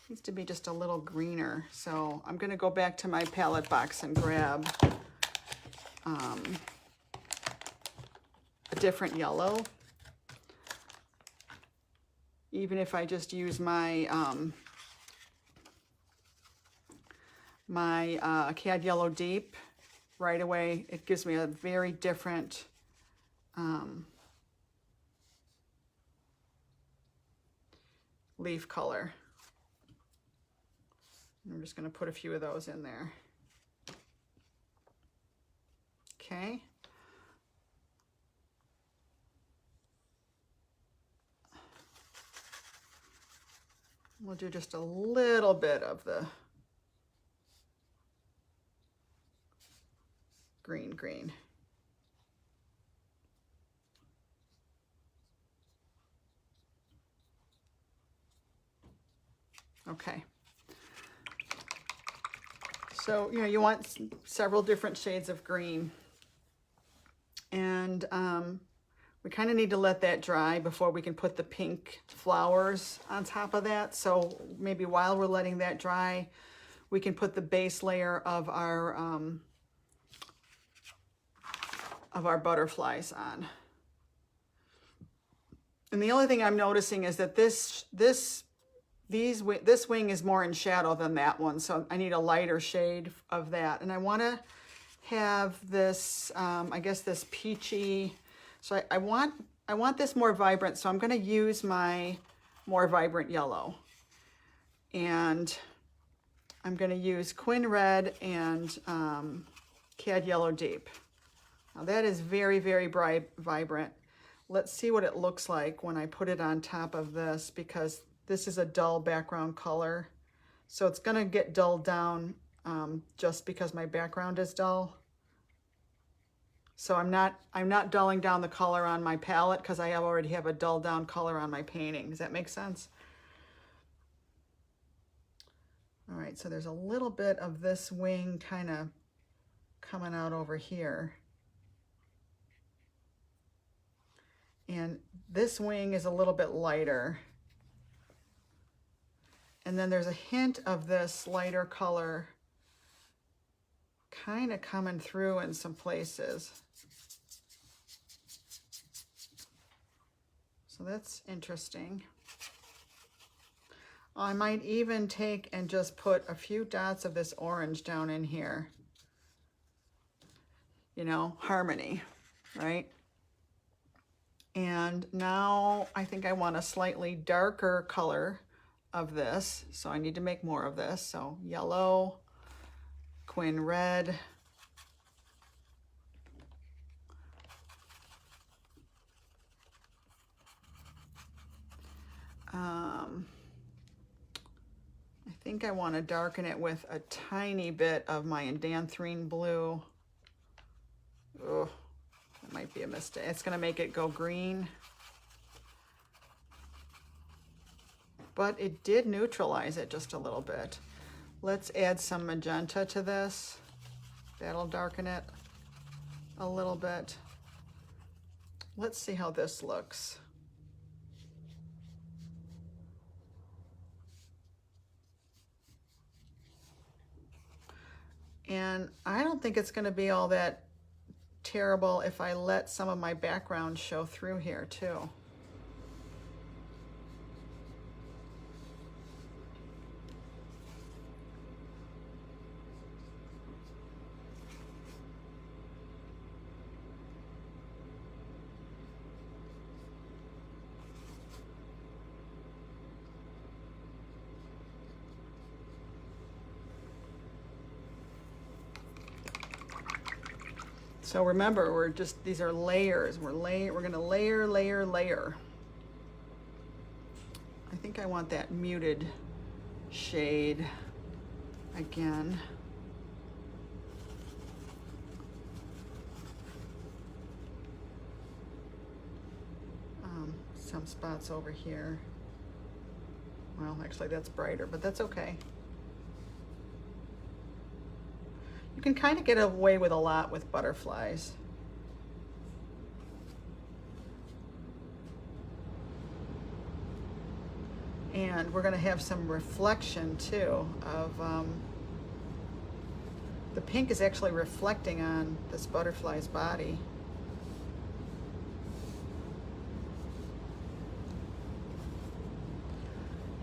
A: Needs to be just a little greener. So I'm going to go back to my palette box and grab a different yellow. Even if I just use my Cad Yellow Deep right away, it gives me a very different leaf color. I'm just going to put a few of those in there. Okay. We'll do just a little bit of the green. Okay. So, you know, you want several different shades of green. And we kind of need to let that dry before we can put the pink flowers on top of that. So maybe while we're letting that dry, we can put the base layer of our butterflies on. And the only thing I'm noticing is that this wing is more in shadow than that one, so I need a lighter shade of that. And I want to have this, I guess this peachy. So I want this more vibrant, so I'm going to use my more vibrant yellow. And I'm going to use Quin Red and Cad Yellow Deep. Now that is very, very bright, vibrant. Let's see what it looks like when I put it on top of this, because this is a dull background color. So it's going to get dulled down just because my background is dull. So I'm not dulling down the color on my palette because I already have a dull down color on my painting. Does that make sense? All right, so there's a little bit of this wing kind of coming out over here. And this wing is a little bit lighter. And then there's a hint of this lighter color kind of coming through in some places. So that's interesting. I might even take and just put a few dots of this orange down in here. You know, harmony, right? And now I think I want a slightly darker color of this. So I need to make more of this. So yellow, quin red. I think I want to darken it with a tiny bit of my Untitled Blue. Oh, that might be a mistake. It's going to make it go green. But it did neutralize it just a little bit. Let's add some magenta to this. That'll darken it a little bit. Let's see how this looks. And I don't think it's going to be all that terrible if I let some of my background show through here too. So remember, these are layers. We're gonna layer. I think I want that muted shade again. Some spots over here. Well, actually that's brighter, but that's okay. You can kind of get away with a lot with butterflies. And we're going to have some reflection too of, the pink is actually reflecting on this butterfly's body.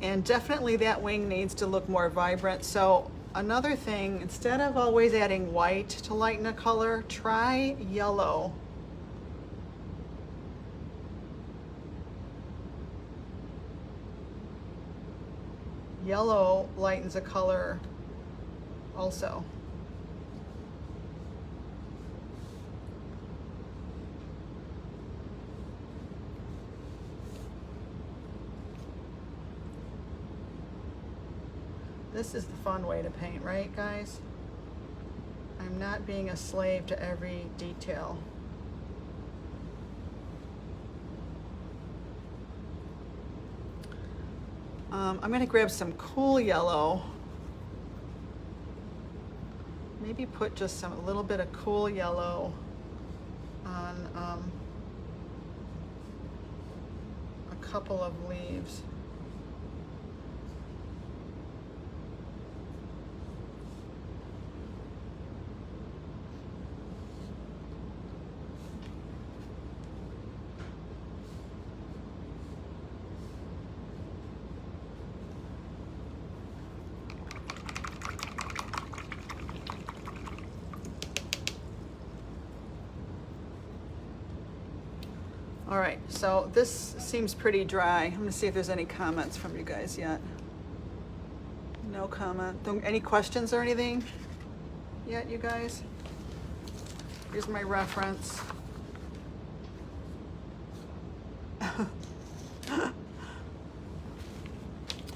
A: And definitely that wing needs to look more vibrant. So another thing, instead of always adding white to lighten a color, try yellow. Yellow lightens a color also. This is the fun way to paint, right, guys? I'm not being a slave to every detail. I'm going to grab some cool yellow. Maybe put just a little bit of cool yellow on a couple of leaves. All right, so this seems pretty dry. I'm gonna see if there's any comments from you guys yet. No comment. Any questions or anything yet, you guys? Here's my reference.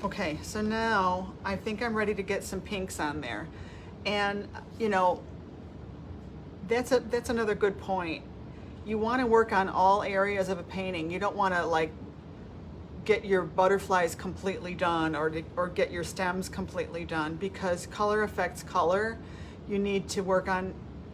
A: Okay, so now I think I'm ready to get some pinks on there. And you know, that's another good point. You want to work on all areas of a painting. You don't want to like get your butterflies completely done or get your stems completely done, because color affects color. You need to work on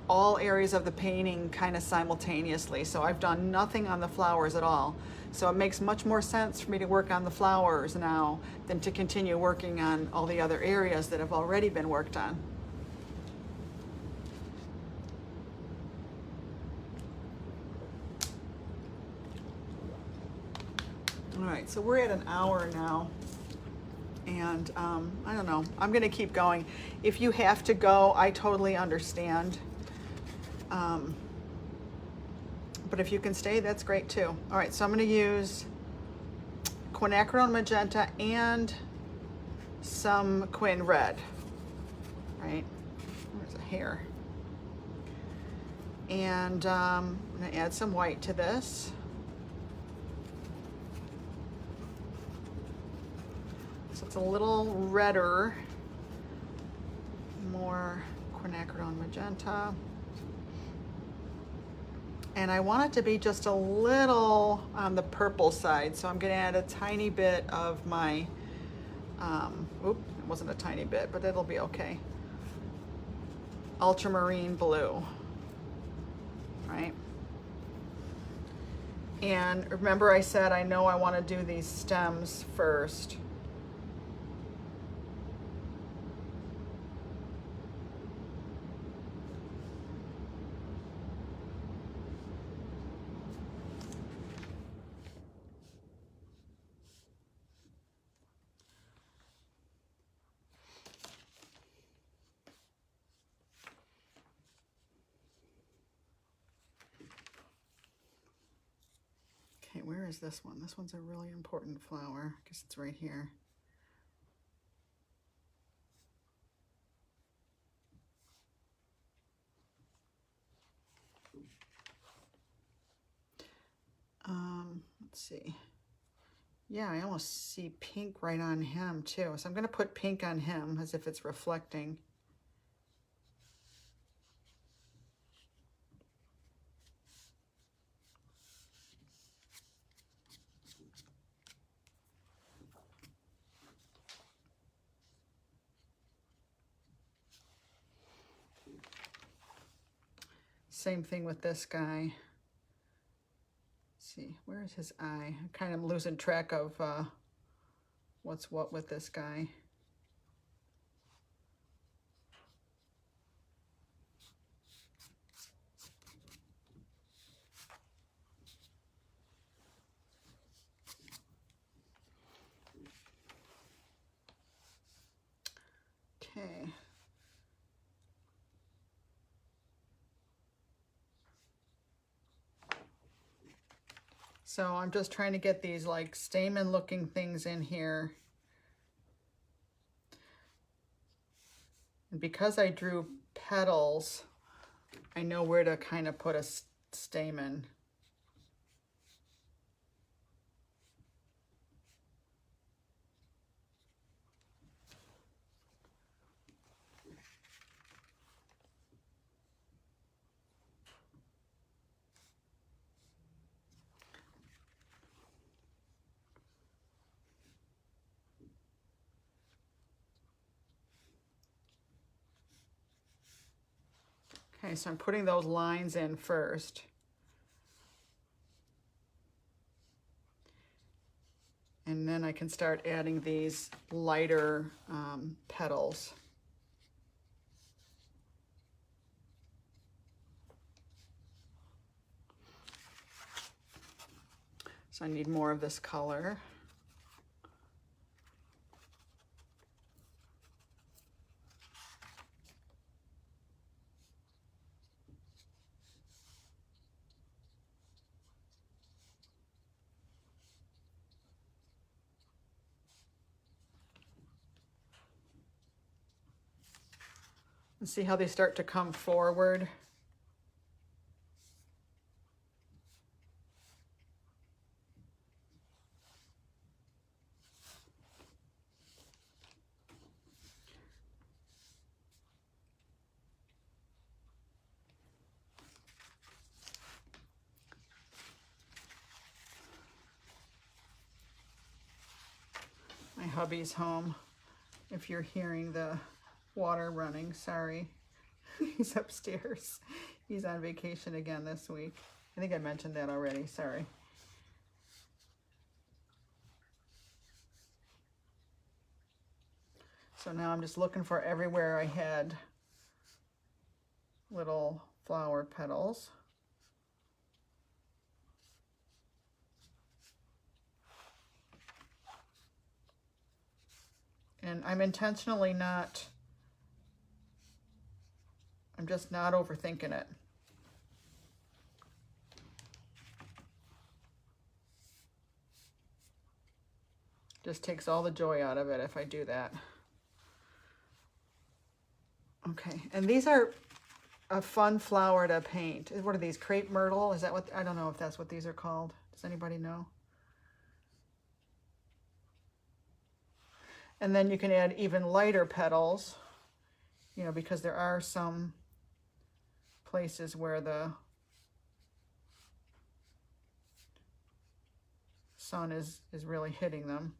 A: all areas of the painting kind of simultaneously. So I've done nothing on the flowers at all. So it makes much more sense for me to work on the flowers now than to continue working on all the other areas that have already been worked on. All right, so we're at an hour now. And I don't know, I'm gonna keep going. If you have to go, I totally understand. But if you can stay, that's great too. All right, so I'm gonna use quinacridone magenta and some quin red, right? There's a hair. And I'm gonna add some white to this. So it's a little redder, more quinacridone magenta. And I want it to be just a little on the purple side. So I'm gonna add a tiny bit of my, it wasn't a tiny bit, but it'll be okay. Ultramarine blue, right? And remember I said I know I wanna do these stems first. Okay, where is this one? This one's a really important flower. I guess it's right here. Let's see. Yeah, I almost see pink right on him too. So I'm gonna put pink on him as if it's reflecting. Same thing with this guy. Let's see, where's his eye? I kind of losing track of what's what with this guy. Okay. So I'm just trying to get these like stamen looking things in here. And because I drew petals, I know where to kind of put a stamen. Okay, so I'm putting those lines in first. And then I can start adding these lighter petals. So I need more of this color. And see how they start to come forward. My hubby's home. If you're hearing the water running, sorry. He's upstairs. He's on vacation again this week. I think I mentioned that already, sorry. So now I'm just looking for everywhere I had little flower petals. And I'm intentionally not, I'm just not overthinking it. Just takes all the joy out of it if I do that. Okay, and these are a fun flower to paint. What are these, crepe myrtle? Is that what, I don't know if that's what these are called. Does anybody know? And then you can add even lighter petals, you know, because there are some places where the sun is really hitting them.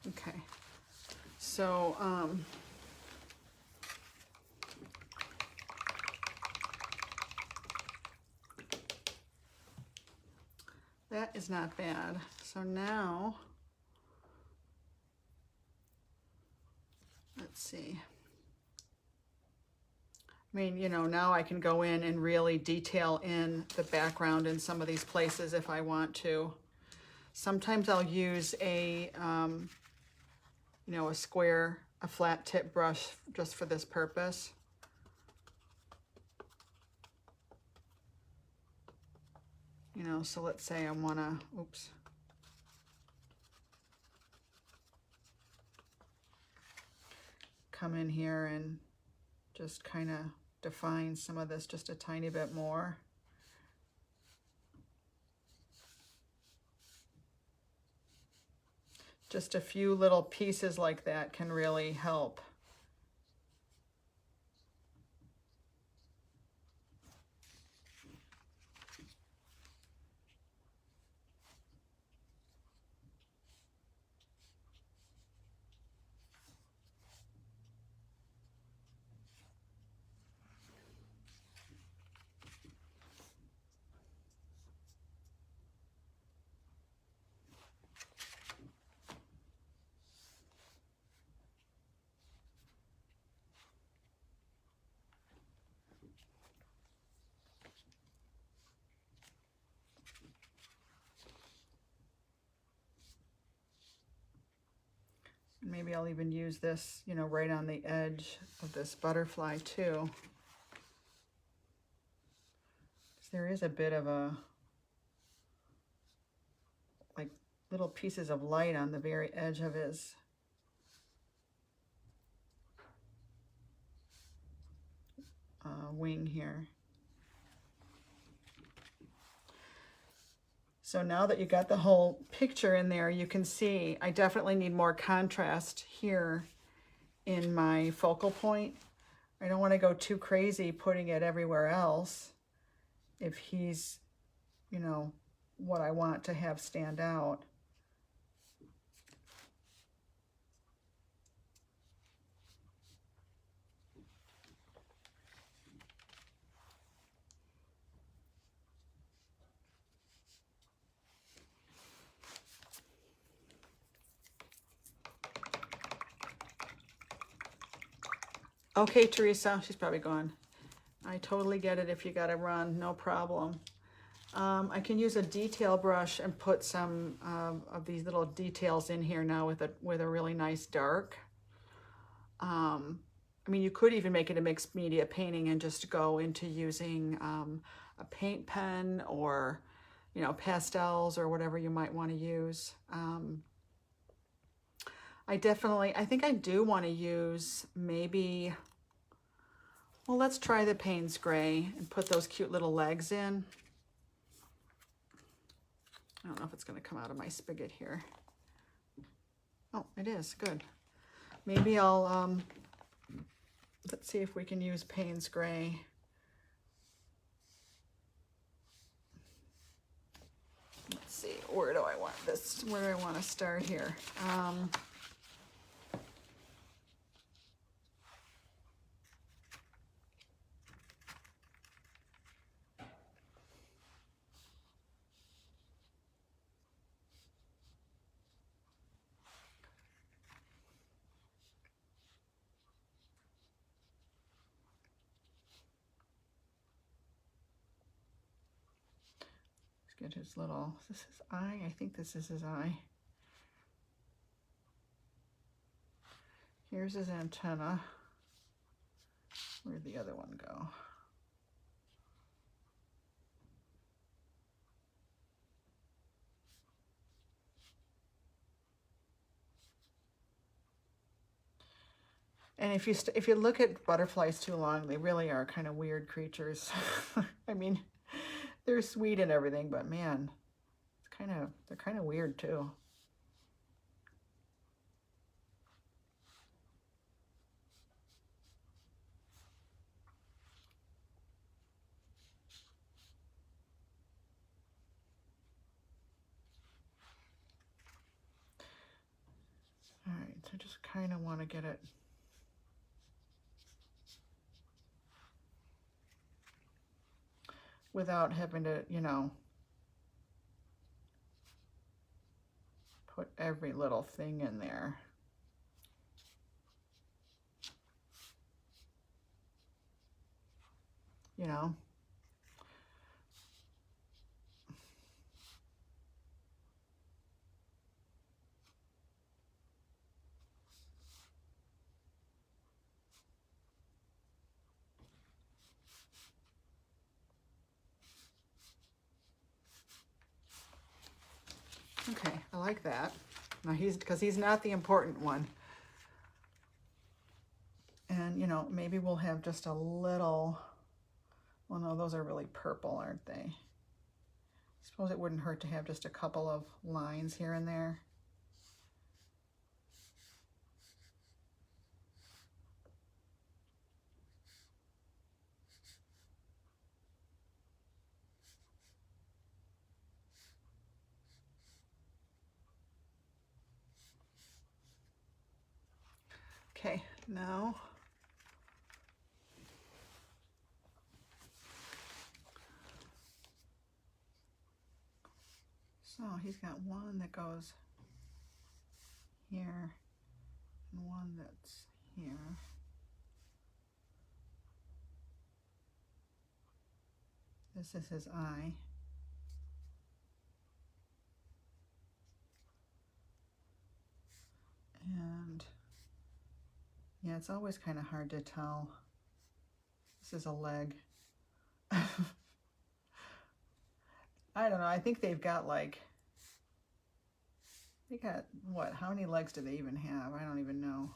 A: Okay, so that is not bad. So now, let's see. I mean, you know, now I can go in and really detail in the background in some of these places if I want to. Sometimes I'll use a, you know, a flat tip brush just for this purpose. You know, so let's say I want to, oops. Come in here and just kind of define some of this just a tiny bit more. Just a few little pieces like that can really help. Maybe I'll even use this, you know, right on the edge of this butterfly too. There is a bit of a, like little pieces of light on the very edge of his wing here. So now that you got the whole picture in there, you can see I definitely need more contrast here in my focal point. I don't want to go too crazy putting it everywhere else if he's, you know, what I want to have stand out. Okay, Teresa, she's probably gone. I totally get it if you gotta run, no problem. I can use a detail brush and put some of these little details in here now with a really nice dark. I mean, you could even make it a mixed media painting and just go into using a paint pen or, you know, pastels or whatever you might want to use. I think I do want to use maybe Well, let's try the Payne's Gray and put those cute little legs in. I don't know if it's going to come out of my spigot here. Oh, it is. Good. Maybe I'll, let's see if we can use Payne's Gray. Let's see, where do I want this? Where do I want to start here? Let's get his little, is this his eye? I think this is his eye. Here's his antenna. Where'd the other one go? And if you look at butterflies too long, they really are kind of weird creatures. I mean, they're sweet and everything, but man, they're kind of weird too. All right, so I just kind of want to get it without having to, you know, put every little thing in there. You know? Okay, I like that. Now because he's not the important one. And, you know, maybe we'll have just a little, well, no, those are really purple, aren't they? I suppose it wouldn't hurt to have just a couple of lines here and there. Okay, now so he's got one that goes here and one that's here. This is his eye. And yeah, it's always kind of hard to tell. This is a leg. I don't know. I think they've got like, they got what? How many legs do they even have? I don't even know.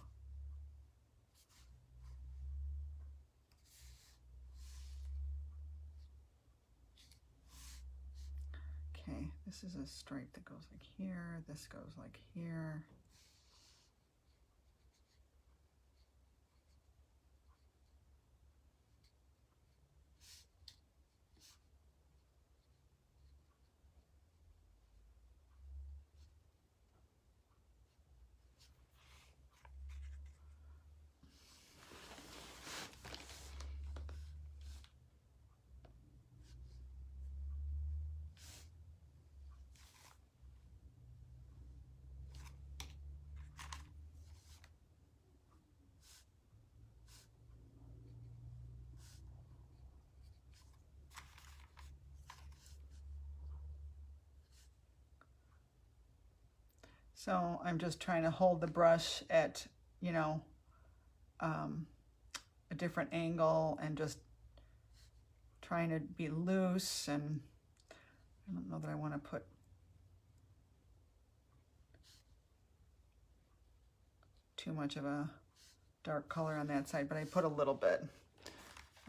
A: Okay, this is a stripe that goes like here. This goes like here. So I'm just trying to hold the brush at, you know, a different angle and just trying to be loose. And I don't know that I want to put too much of a dark color on that side, but I put a little bit.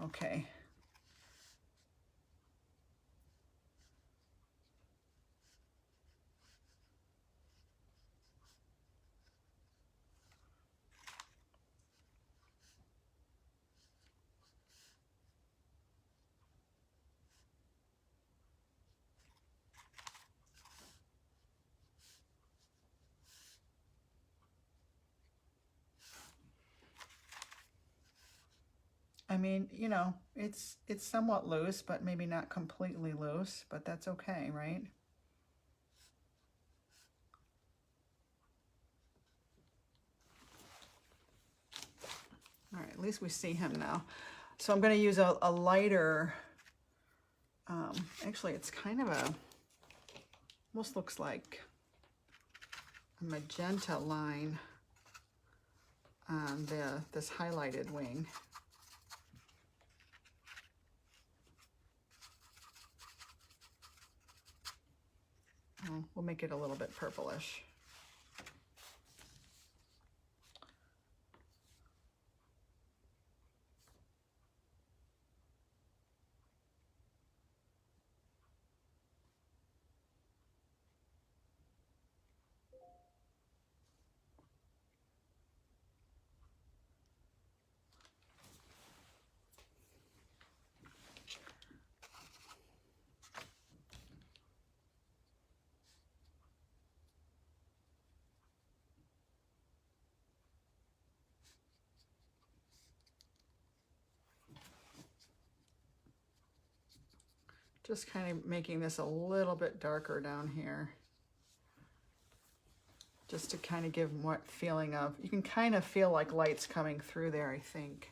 A: Okay. I mean, you know, it's somewhat loose, but maybe not completely loose, but that's okay, right? All right, at least we see him now. So I'm going to use a lighter, actually it's kind of a, almost looks like a magenta line on this highlighted wing. We'll make it a little bit purplish. Just kind of making this a little bit darker down here. Just to kind of give what feeling of, you can kind of feel like light's coming through there, I think.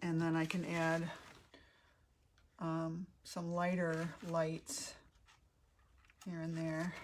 A: And then I can add some lighter lights here and there.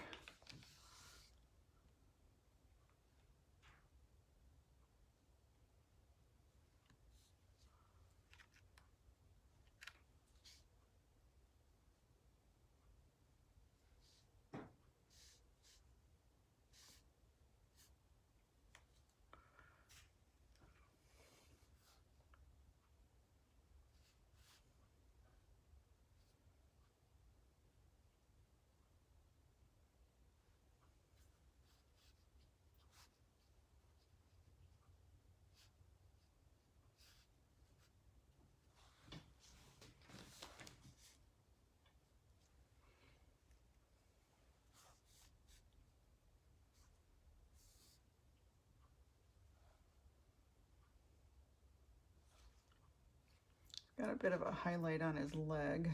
A: Got a bit of a highlight on his leg.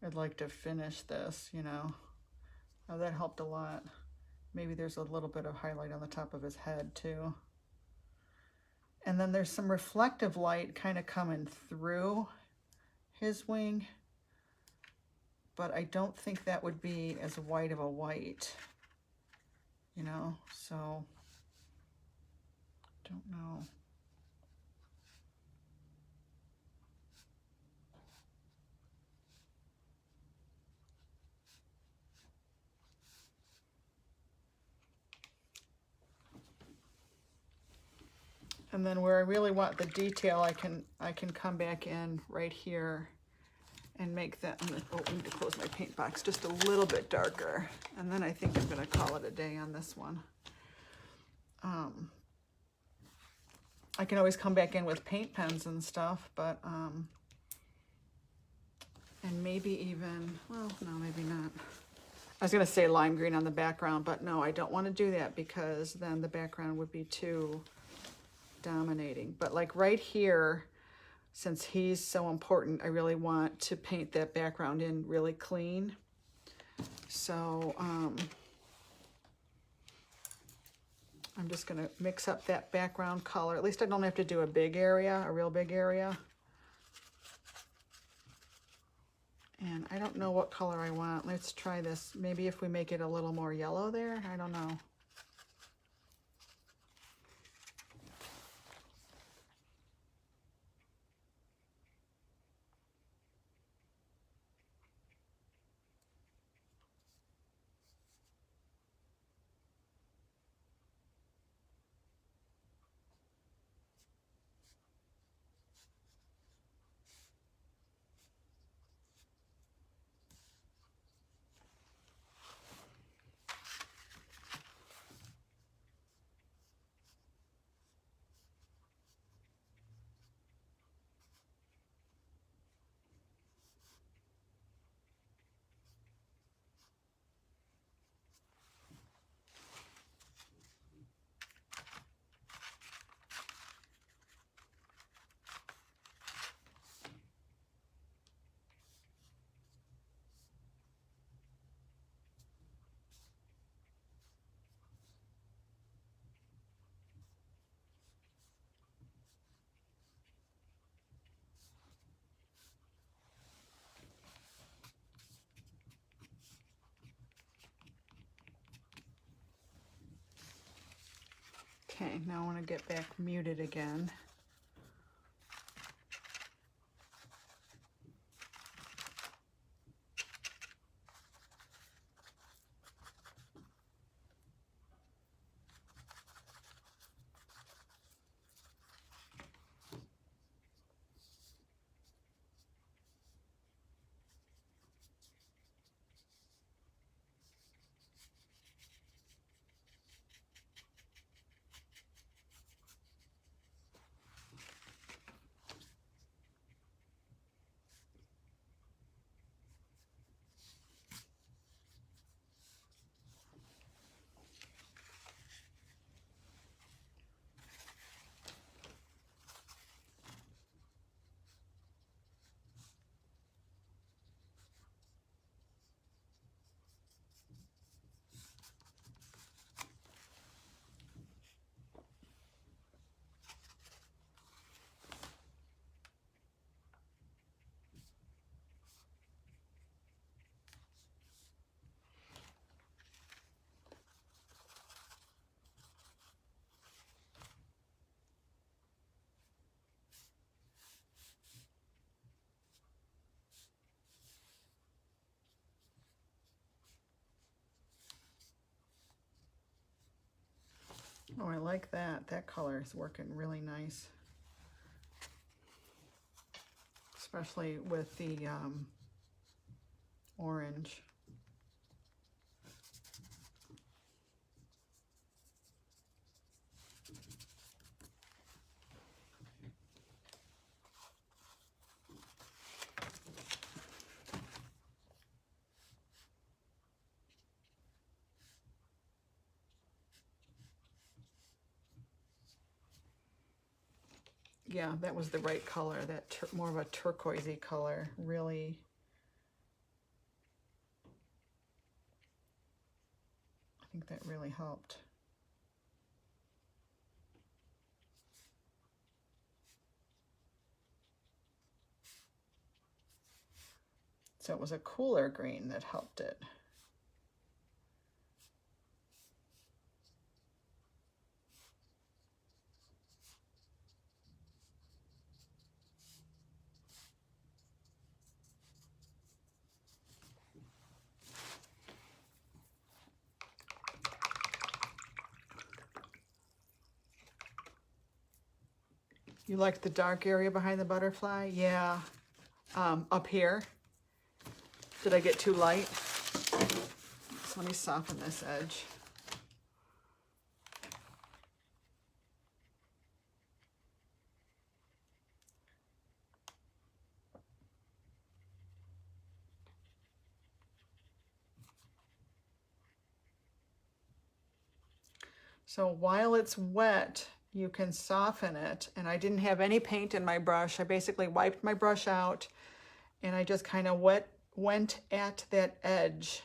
A: I'd like to finish this, you know. Oh, that helped a lot. Maybe there's a little bit of highlight on the top of his head too. And then there's some reflective light kind of coming through his wing, but I don't think that would be as white of a white, you know, so don't know. And then where I really want the detail, I can come back in right here and make that, I need to close my paint box just a little bit darker. And then I think I'm gonna call it a day on this one. I can always come back in with paint pens and stuff, but, and maybe even, well, no, maybe not. I was gonna say lime green on the background, but no, I don't wanna do that because then the background would be too dominating. But like right here, since he's so important, I really want to paint that background in really clean. So I'm just gonna mix up that background color. At least I don't have to do a big area, a real big area. And I don't know what color I want. Let's try this. Maybe if we make it a little more yellow there, I don't know. Okay, now I want to get back muted again. Oh, I like that. That color is working really nice. Especially with the orange. Yeah, that was the right color, that more of a turquoisey color, really. I think that really helped. So it was a cooler green that helped it. You like the dark area behind the butterfly? Yeah. Up here. Did I get too light? So let me soften this edge. So while it's wet, you can soften it. And I didn't have any paint in my brush. I basically wiped my brush out and I just kind of went at that edge.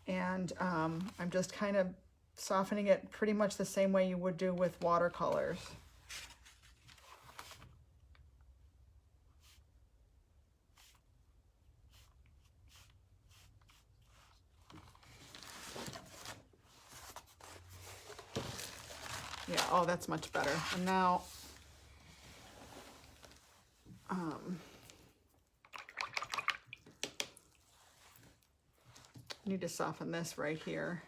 A: And I'm just kind of softening it pretty much the same way you would do with watercolors. Yeah, oh, that's much better. And now, I need to soften this right here.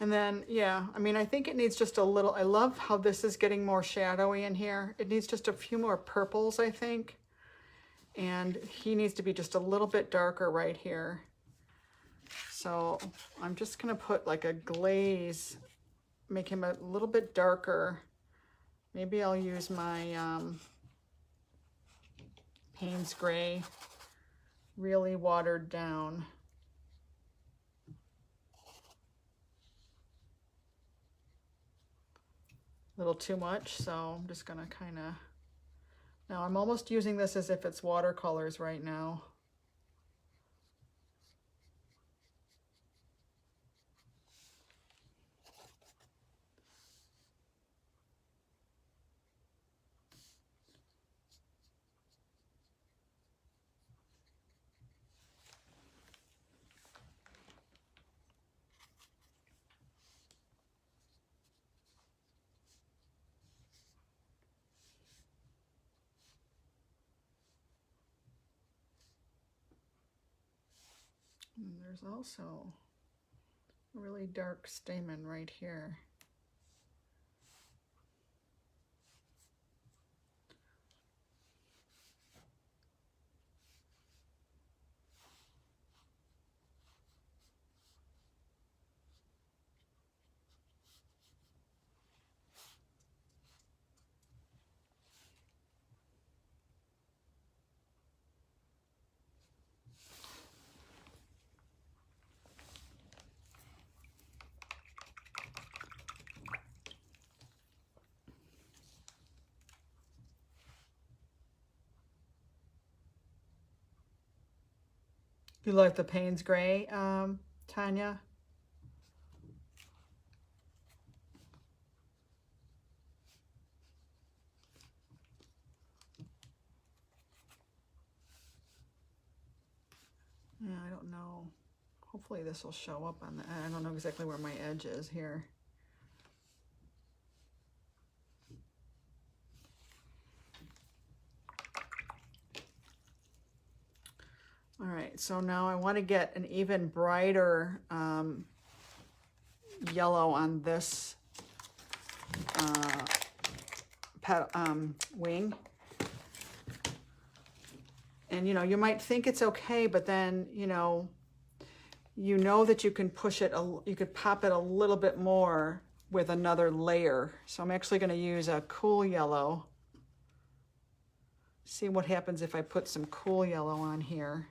A: And then, yeah, I mean, I think it needs just a little, I love how this is getting more shadowy in here. It needs just a few more purples, I think. And he needs to be just a little bit darker right here. So I'm just gonna put like a glaze, make him a little bit darker. Maybe I'll use my Payne's Gray, really watered down. A little too much, so I'm just gonna kind of, now I'm almost using this as if it's watercolors right now. And there's also a really dark stamen right here. You like the Payne's Gray, Tanya? Yeah, I don't know. Hopefully this will show up on the, I don't know exactly where my edge is here. All right, so now I want to get an even brighter yellow on this wing. And you know, you might think it's okay, but then you know that you can push it, you could pop it a little bit more with another layer. So I'm actually going to use a cool yellow. See what happens if I put some cool yellow on here.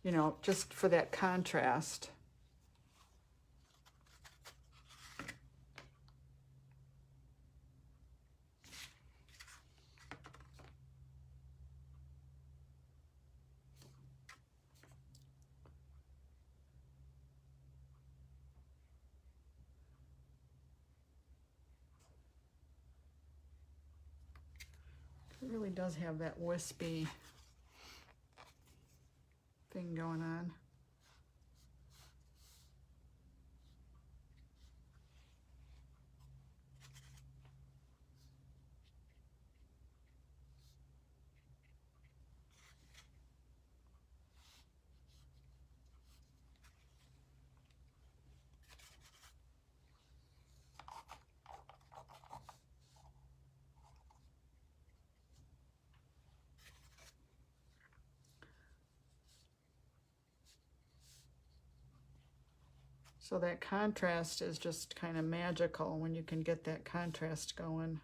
A: You know, just for that contrast. It really does have that wispy thing going on. So that contrast is just kind of magical when you can get that contrast going.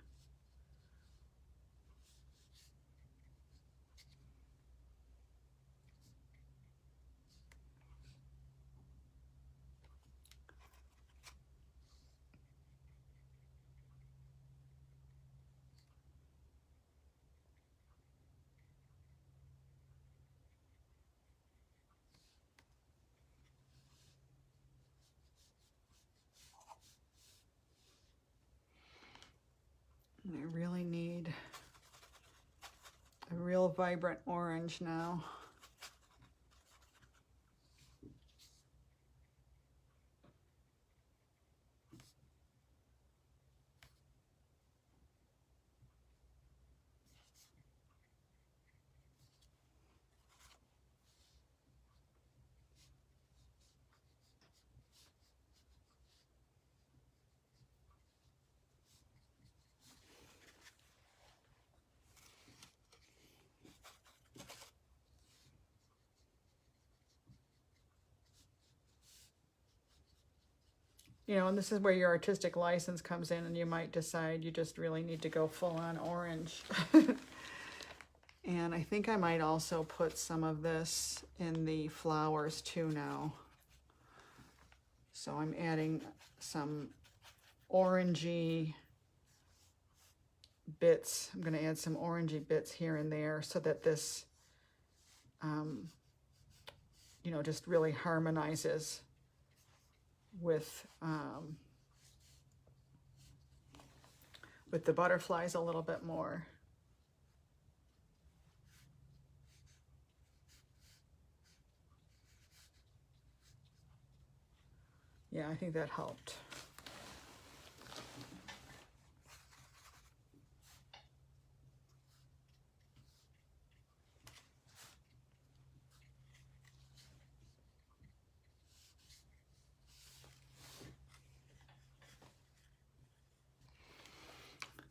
A: And I really need a real vibrant orange now. you know, and this is where your artistic license comes in, and you might decide you just really need to go full on orange. And I think I might also put some of this in the flowers too now. So I'm adding some orangey bits. I'm going to add some orangey bits here and there so that this, you know, just really harmonizes with the butterflies a little bit more. Yeah, I think that helped.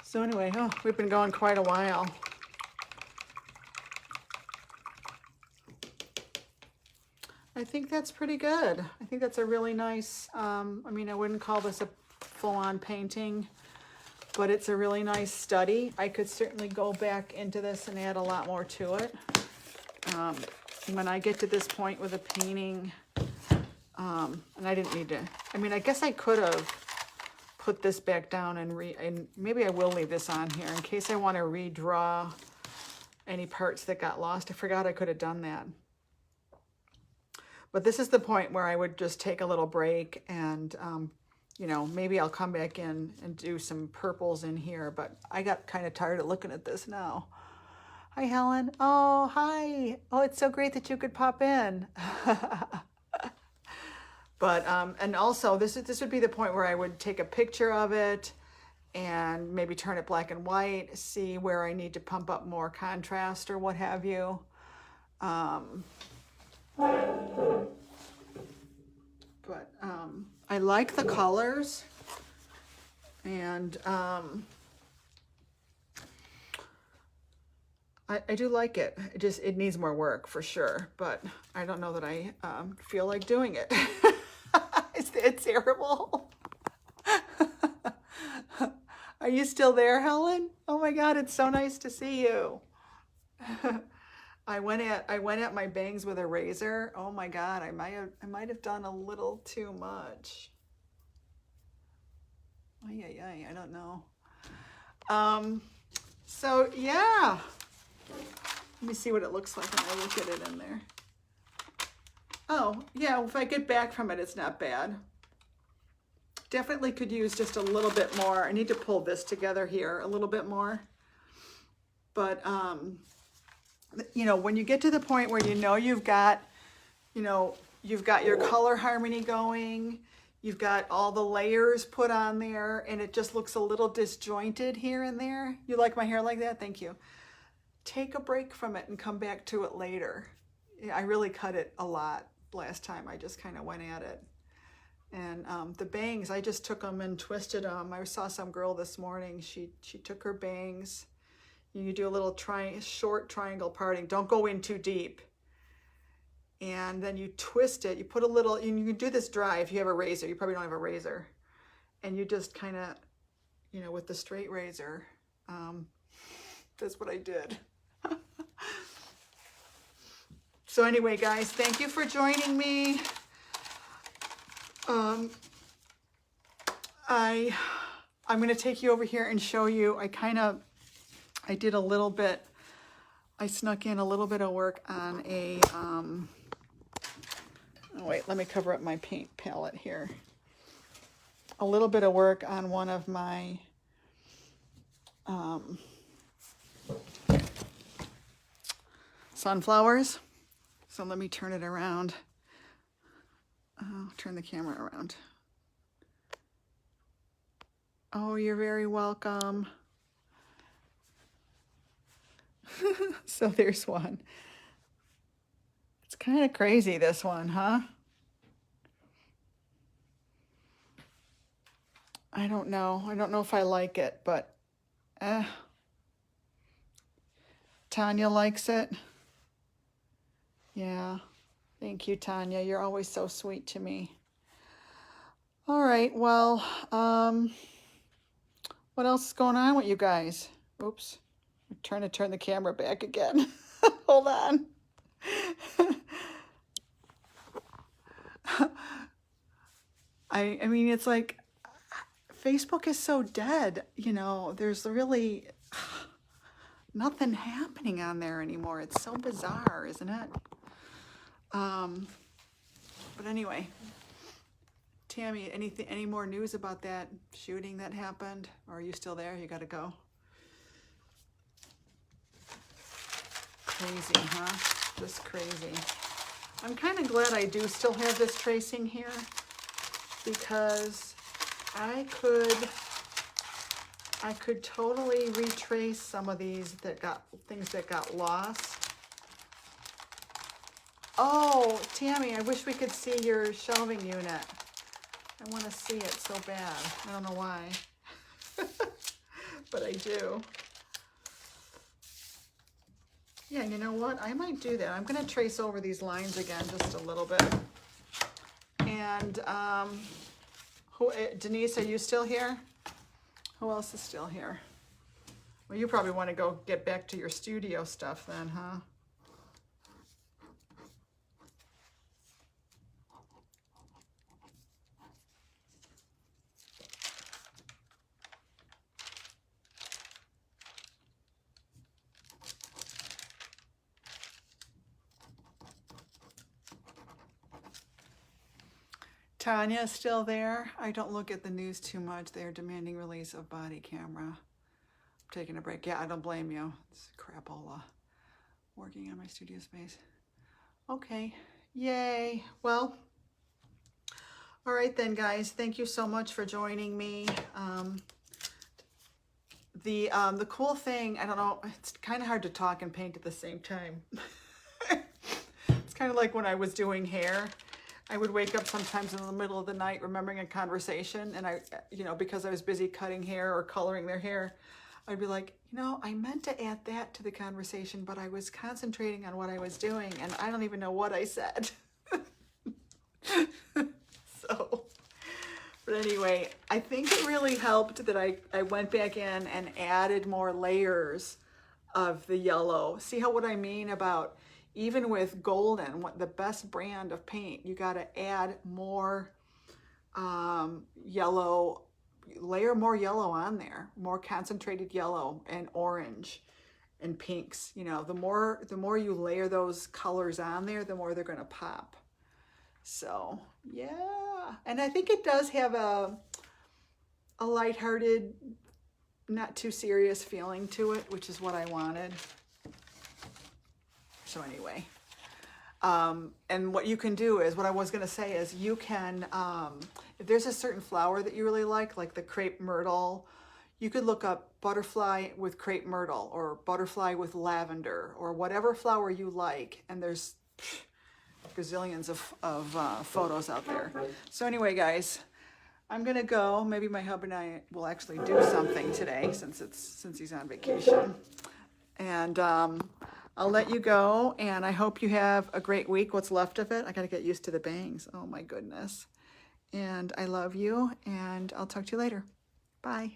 A: So anyway, oh, we've been going quite a while. I think that's pretty good. I think that's a really nice, I mean, I wouldn't call this a full-on painting, but it's a really nice study. I could certainly go back into this and add a lot more to it. When I get to this point with a painting, and I didn't need to, I mean, I guess I could have put this back down and maybe I will leave this on here in case I want to redraw any parts that got lost. I forgot I could have done that. But this is the point where I would just take a little break and, you know, maybe I'll come back in and do some purples in here. But I got kind of tired of looking at this now. Hi, Helen. Oh, hi. Oh, it's so great that you could pop in. But, and also this would be the point where I would take a picture of it and maybe turn it black and white, see where I need to pump up more contrast or what have you. But I like the colors, and I do like it. It needs more work for sure, but I don't know that I feel like doing it. Is it terrible? Are you still there, Helen? Oh my God, it's so nice to see you. I went at my bangs with a razor. Oh my God, I might have done a little too much. Ay, I don't know. So yeah, let me see what it looks like when I look at it in there. Oh yeah, if I get back from it, it's not bad. Definitely could use just a little bit more. I need to pull this together here a little bit more. But you know, when you get to the point where you know you've got your color harmony going, you've got all the layers put on there, and it just looks a little disjointed here and there. You like my hair like that? Thank you. Take a break from it and come back to it later. I really cut it a lot last time. I just kind of went at it. And the bangs, I just took them and twisted them. I saw some girl this morning. She took her bangs. You do a little short triangle parting. Don't go in too deep. And then you twist it. You put a little, and you can do this dry if you have a razor. You probably don't have a razor. And you just kind of, you know, with the straight razor, that's what I did. So anyway, guys, thank you for joining me. I'm going to take you over here and show you, I did a little bit, I snuck in a little bit of work on a, oh wait, let me cover up my paint palette here. A little bit of work on one of my, sunflowers. So let me turn it around. Turn the camera around. Oh, you're very welcome. So there's one. It's kind of crazy, this one, huh? I don't know. I don't know if I like it, but Tanya likes it. Yeah. Thank you, Tanya. You're always so sweet to me. All right. right, well, what else is going on with you guys? Oops, I'm trying to turn the camera back again. Hold on. I mean, it's like Facebook is so dead, you know, there's really nothing happening on there anymore. It's so bizarre, isn't it? But anyway, Tammy, any more news about that shooting that happened? Or are you still there? You gotta go. Crazy, huh? Just crazy. I'm kind of glad I do still have this tracing here, because I could totally retrace some of these things that got lost. Oh, Tammy, I wish we could see your shelving unit. I want to see it so bad. I don't know why, but I do. Yeah, you know what? I might do that. I'm going to trace over these lines again just a little bit. And Denise, are you still here? Who else is still here? Well, you probably want to go get back to your studio stuff then, huh? Tanya's still there. I don't look at the news too much. They're demanding release of body camera. I'm taking a break. Yeah, I don't blame you. It's crapola. Working on my studio space. Okay. Yay. Well, all right then, guys. Thank you so much for joining me. The cool thing, I don't know, it's kind of hard to talk and paint at the same time. It's kind of like when I was doing hair. I would wake up sometimes in the middle of the night remembering a conversation, and because I was busy cutting hair or coloring their hair, I'd be like, I meant to add that to the conversation, but I was concentrating on what I was doing, and I don't even know what I said. So, but anyway, I think it really helped that I went back in and added more layers of the yellow. See what I mean about, even with golden, the best brand of paint, you got to add more yellow, layer more yellow on there, more concentrated yellow and orange and pinks. The more you layer those colors on there, the more they're going to pop. So yeah, and I think it does have a lighthearted, not too serious feeling to it, which is what I wanted. So anyway, and what you can do is, what I was going to say is, you can, if there's a certain flower that you really like the crepe myrtle, you could look up butterfly with crepe myrtle or butterfly with lavender or whatever flower you like. And there's gazillions of photos out there. So anyway, guys, I'm going to go. Maybe my husband and I will actually do something today since he's on vacation. And, I'll let you go, and I hope you have a great week, what's left of it. I got to get used to the bangs. Oh, my goodness. And I love you, and I'll talk to you later. Bye.